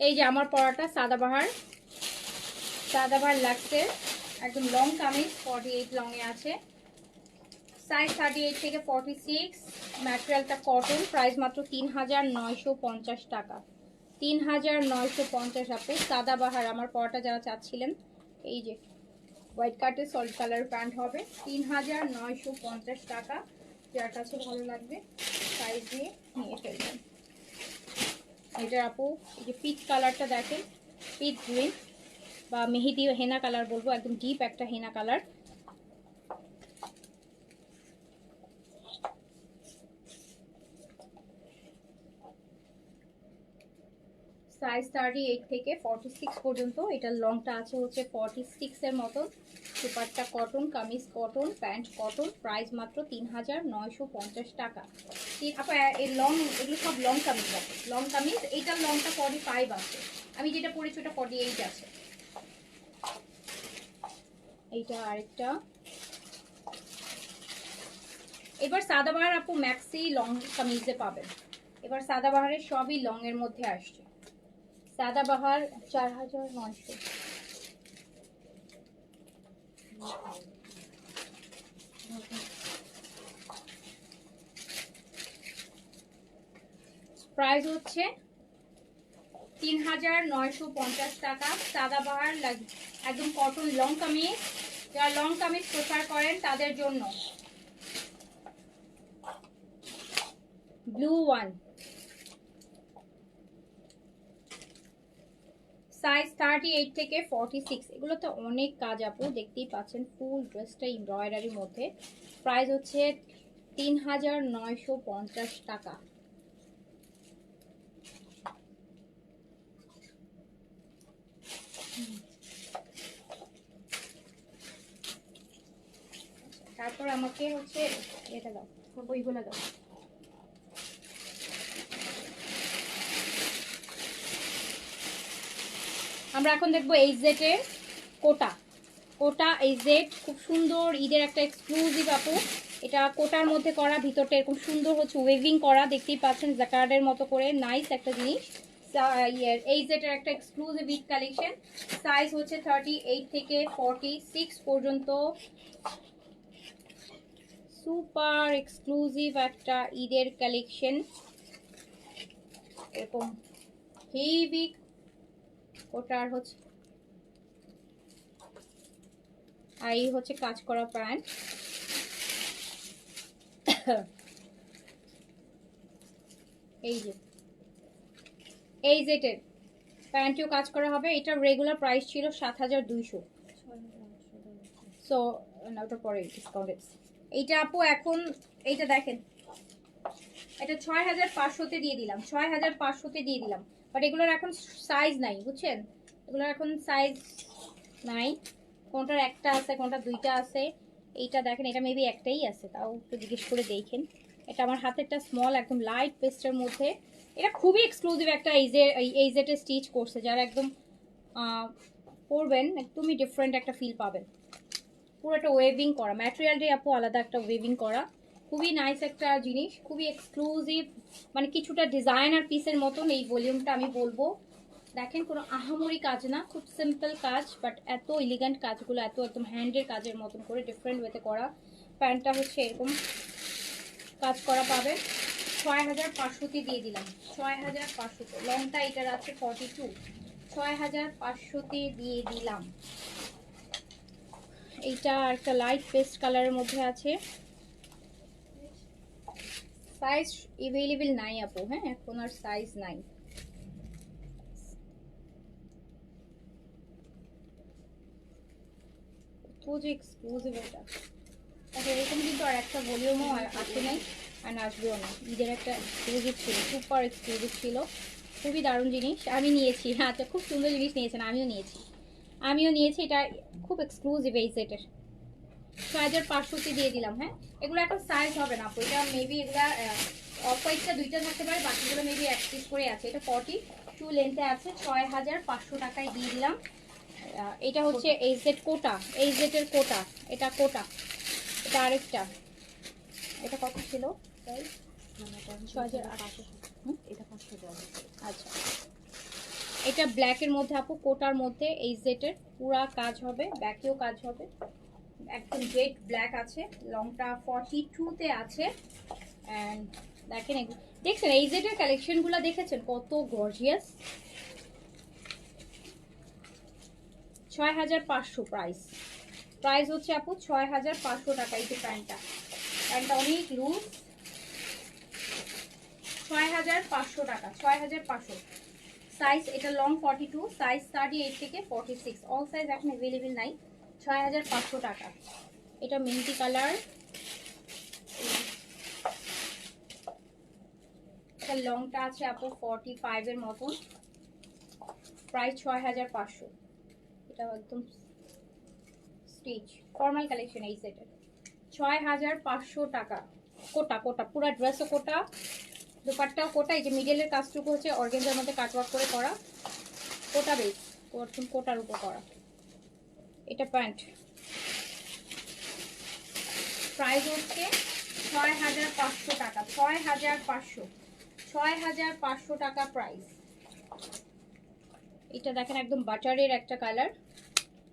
এই যে আমার পরাটা সাদাবাহার, সাদাবাহার লাগছে, একদম লং কামিজ, 48 লং এ আছে, সাইজ 38 থেকে 46, ম্যাটেরিয়ালটা কটন, প্রাইস মাত্র 3950 টাকা। 3950 আপু। সাদাবাহার আমার পরাটা যারা চাচ্ছিলেন, এই যে হোয়াইট কাটের সলিড কালার প্যান্ট হবে 3950 টাকা। যার কাছে ভালো লাগবে সাইজ দিয়ে নিয়ে ফেলবেন। এটা আপু এই যে পিচ কালারটা দেখেন, পিচ গ্রিন বা মেহেদি হেনা কালার বলবো, একদম ডিপ একটা হেনা কালার। সাইজ 38 থেকে 46 পর্যন্ত। এটার লংটা আছে হচ্ছে 46 এর মতন। সুপারটা cotton, kameez cotton, pant cotton, price মাত্র 3950 টাকা। এর লং, এগুলো সব লং কামিজ আছে, লং কামিজ। এইটার লংটা 45 আছে, আমি যেটা পরেছি ওটা 48 আছে। এইটা আরেকটা। এবার সাদাবাহার আপু ম্যাক্সি লং কামিজে পাবেন। এবার সাদাবাহারের সবই লং এর মধ্যে আসছে। সাদাবাহার 4900। প্রাইস হচ্ছে 3950 টাকা। সাদাবাহার একদম কটন লং কামিজ, যারা লং কামিজ প্রেফার করেন তাদের জন্য। ব্লু ওয়ান, সাইজ 38 থেকে 46। এগুলোতে অনেক কাজ আপু, দেখতেই পাচ্ছেন ফুল ড্রেসটা এমব্রয়ডারির মধ্যে। প্রাইস হচ্ছে 3950 টাকা। তারপর আমাকে হচ্ছে এটা দাও, ওইগুলো দাও। আমরা এখন দেখবো এইচজেড এর কোটা। কোটা এইচজেড খুব সুন্দর, ঈদের একটা এক্সক্লুসিভ আপু। এটা কোটার মধ্যে করা, ভিতরটা এরকম সুন্দর হচ্ছে ওয়েভিং করা, দেখতেই পাচ্ছেন জ্যাকার্ডের মতো করে। নাইস একটা জিনিস। এইচজেড এর একটা এক্সক্লুসিভ ঈদ কালেকশন। সাইজ হচ্ছে 38 থেকে 46 পর্যন্ত। সুপার এক্সক্লুসিভ একটা ঈদের কালেকশন, এরকম হেভি কোটার হচ্ছে। আর এই হচ্ছে কাজ করা প্যান্ট। এই যে এই জেটের প্যান্টেও কাজ করা হবে। এটা রেগুলার প্রাইস ছিল 7200। সো ওটা পরে ডিসকাউন্ট। এইটা আপু এখন এইটা দেখেন, এটা 6500-তে দিয়ে দিলাম, 6500-তে দিয়ে দিলাম। বাট এগুলোর এখন সাইজ নাই, বুঝছেন? এগুলোর এখন সাইজ নাই, কোনটার একটা আছে, কোনটা দুইটা আছে। এইটা দেখেন, এটা মেবি একটাই আছে, তাও একটু জিজ্ঞেস করে দেখেন। এটা আমার হাতেরটা স্মল, একদম লাইট পেস্টের মধ্যে। এটা খুবই এক্সক্লুসিভ একটা এইজেটে স্টিচ করছে, যারা একদম পরবেন একদমই ডিফারেন্ট একটা ফিল পাবেন। পুরো একটা ওয়েভিং করা, ম্যাটেরিয়ালটাই আপু আলাদা একটা ওয়েভিং করা। খুবই নাইস একটা জিনিস, খুবই এক্সক্লুসিভ, মানে কিছুটা ডিজাইনার পিসের মতন এই ভলিউমটা আমি বলবো। দেখেন কোনো আহামরি কাজ না, খুব সিম্পল কাজ, বাট এত এলিগেন্ট কাজগুলো, এত একদম হ্যান্ডের কাজের মতন করে ডিফারেন্ট ওয়েতে করা। প্যান্টটা হচ্ছে এরকম কাজ করা পাবেন। 6500-তে দিয়ে দিলাম, 6500-তে। লংটা এটার আছে 42, 6500-তে দিয়ে দিলাম। এইটা একটা লাইট পেস্ট কালারের মধ্যে আছে। সাইজ অ্যাভেলেবেল নাই আপু, হ্যাঁ এখন আর সাইজ নাই। যে এক্সক্লুসিভ এটা, তারপরে এরকম কিন্তু আর একটা ভলিউমও আসে নাই, আর আসবেও না। ঈদের একটা এক্সক্লুসিভ ছিল, সুপার এক্সক্লুসিভ ছিল, খুবই দারুণ জিনিস। আমি নিয়েছি, আচ্ছা খুব সুন্দর জিনিস নিয়েছেন, আমিও নিয়েছি। এটা খুব এক্সক্লুসিভ এই সেটের। 6500-তে দিয়ে দিলাম। হ্যাঁ এগুলো এখন সাইজ হবে না আপু, এটা মেবি এগুলা অফ হোয়াইটটা দুইটা থাকতে পারে, বাকিগুলো মেবি এক পিস করে আছে। এটা 42 লেন্থে আছে, 6500 টাকায় দিয়ে দিলাম। এটা হচ্ছে এইচজেড কোটা, এইচজেড এর কোটা। এটা কোটা, এটা আরেকটা। এটা কত ছিল? 6800। আচ্ছা, এটা ব্ল্যাকের মধ্যে আপু, কোটার মধ্যে এইচজেড এর পুরা কাজ হবে, ব্যাকেও কাজ হবে। একদম জেড ব্ল্যাক আছে, লংটা 42 তে আছে। এন্ড দেখেন দেখছেন এই জেড এর কালেকশন গুলো দেখেছেন কত গর্জিয়াস। 6500 প্রাইস। প্রাইস হচ্ছে আপু 6500 টাকা। এই যে প্যান্টটা অনেক লুজ। 6500 টাকা, 6500। সাইজ এটা লং 42, সাইজ 38 থেকে 46, অল সাইজ এখন अवेलेबल নাই। 6500 টাকা। এটা মেহেদি কালার, এটা লংটা আছে আপু 45 এর মতন। প্রাইস 6500। এটা একদম স্টিচ ফর্মাল কালেকশন এই সেটের। 6500 টাকা। কোটা কোটা পুরো ড্রেসও কোটা, দুপাট্টাও কোটা। এই যে মিডলের কাজটুকু হচ্ছে অর্গানজার মধ্যে কাটওয়ার্ক করে করা, কোটা বেস, কোটার উপর করা। এটা প্যান্ট। প্রাইস হচ্ছে 6500 টাকা। 6500, 6500 টাকা প্রাইস। এটা দেখেন একদম বাটারের একটা কালার,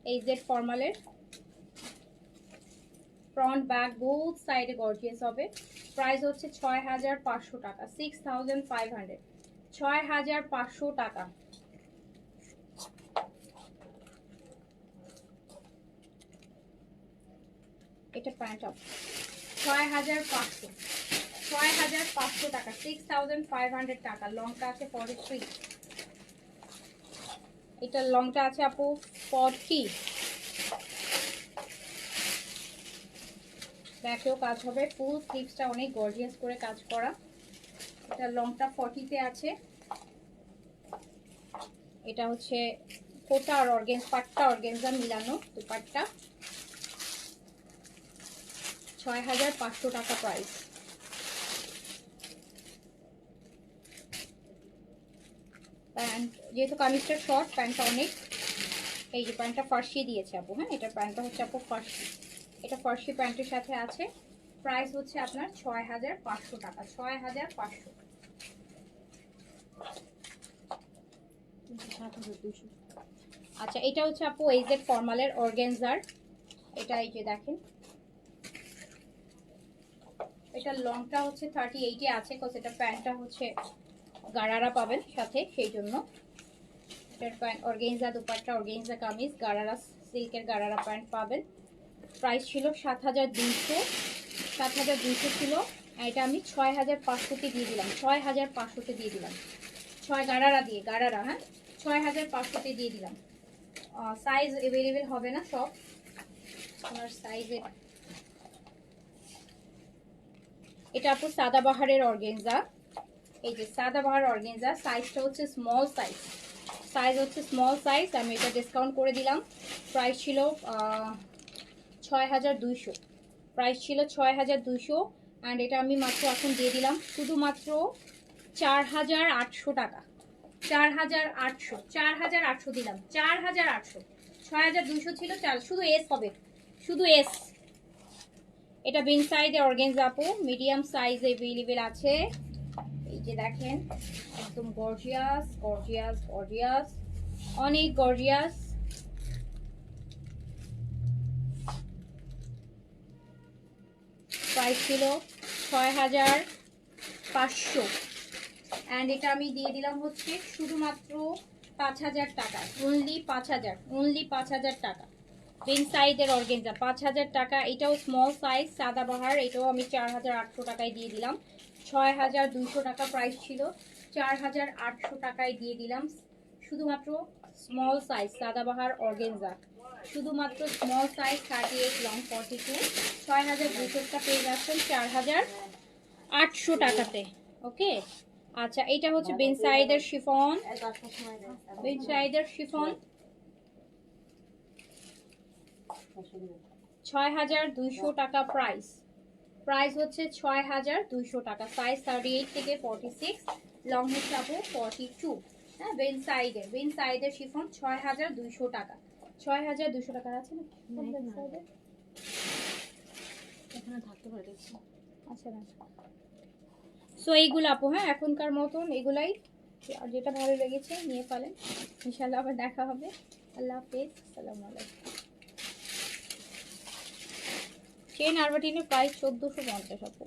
এই জেড ফর্মালের। ফ্রন্ট ব্যাক বোথ সাইডে গর্জিয়াস হবে। প্রাইস হচ্ছে 6500 টাকা, 6500, 6500 টাকা। এটা প্যান্ট আপ 6500, 6500 টাকা, 6500 টাকা। লংটা আছে 43, এটা লংটা আছে আপু 40। ব্যাকেও কাজ হবে, ফুল স্লিভসটা অনেক গর্জিয়াস করে কাজ করা। এটা লংটা 40 তে আছে। এটা হচ্ছে কোটা আর অর্গেন্স, পাট্টা অর্গেন্সা মিলানো দুপাট্টা। 6500 টাকা প্রাইস। প্যান্ট যেহেতু কামিজটা শর্ট, প্যান্টটা অনেক। এই যে প্যান্টটা ফার্সি দিয়েছে আপু, হ্যাঁ এটা প্যান্টটা হচ্ছে আপু ফার্সি। এটা ফার্সি প্যান্টের সাথে আছে। প্রাইস হচ্ছে আপনার 6500 টাকা, 6500। আচ্ছা এটা হচ্ছে আপু এইজেড ফর্মালের অর্গানজার। এটা এই যে দেখেন, এটা লংটা হচ্ছে 38 এ আছে, কজ এটা প্যান্টটা হচ্ছে গারারা পাবেন সাথে, সেই জন্য। এটার pant organza, dupatta organza kameez, gharara সিল্কের গারারা প্যান্ট পাবেন। প্রাইস ছিল 7200, 7200 ছিল। এটা আমি 6500 দিয়ে দিলাম, 6500 দিয়ে দিলাম। 6 গারারা দিয়ে, গারারা, হ্যাঁ 6500 দিয়ে দিলাম। সাইজ अवेलेबल হবে না সব, আমার সাইজে। এটা আপু সাদাবাহারের অর্গানজা। এই যে সাদাবাহার অর্গানজা, সাইজটা হচ্ছে স্মল সাইজ, সাইজ হচ্ছে স্মল সাইজ। আমি এটা ডিসকাউন্ট করে দিলাম। প্রাইস ছিল 6200, প্রাইস ছিল 6200। অ্যান্ড এটা আমি মাত্র এখন দিয়ে দিলাম শুধুমাত্র 4800 টাকা। 4800, 4800 দিলাম, 4800। 6200 ছিল, শুধু এস হবে, শুধু এস। এটা বিন সাইজে অর্গানজা আপু, মিডিয়াম সাইজে अवेलेबल আছে। এই যে দেখেন একদম গর্জিয়াস গর্জিয়াস গর্জিয়াস, অনেক গর্জিয়াস। প্রাইস ছিল 6500। অ্যান্ড এটা আমি দিয়ে দিলাম হচ্ছে শুধুমাত্র 5000 টাকা, অনলি 5000, অনলি 5000 টাকা। বিন সাইজের অর্গানজা 5000 টাকা। এটাও স্মল সাইজ সাদাবাহার, এটাও আমি 4800 টাকায় দিয়ে দিলাম। 6200 টাকা প্রাইস ছিল, 4800 টাকায় দিয়ে দিলাম। শুধুমাত্র স্মল সাইজ সাদাবাহার অর্গানজা, শুধুমাত্র স্মল সাইজ 38 লং 42। 6200টা পেয়ে যাচ্ছেন 4800 টাকাতে। ওকে আচ্ছা এটা হচ্ছে বিন সাইজের শিফন, বিন সাইজের শিফন 6200 টাকা প্রাইস। প্রাইস হচ্ছে 6200 টাকা। সাইজ 38 থেকে 46, লং হচ্ছে আপু 42। হ্যাঁ বেন সাইডের শিফন 6200 টাকা। 6200 টাকা আছে না বেন সাইডের? এখানে থাকতে পারে দেখছি। আচ্ছা না, সো এইগুলো আপু, হ্যাঁ এখনকার মতন এগুলাই। আর যেটা ভালো লেগেছে নিয়ে ফেলেন, ইনশাআল্লাহ আবার দেখা হবে। আল্লাহ হাফেজ, আসসালামু আলাইকুম। চেন আরবাটিনের প্রাইস 1450 আপু।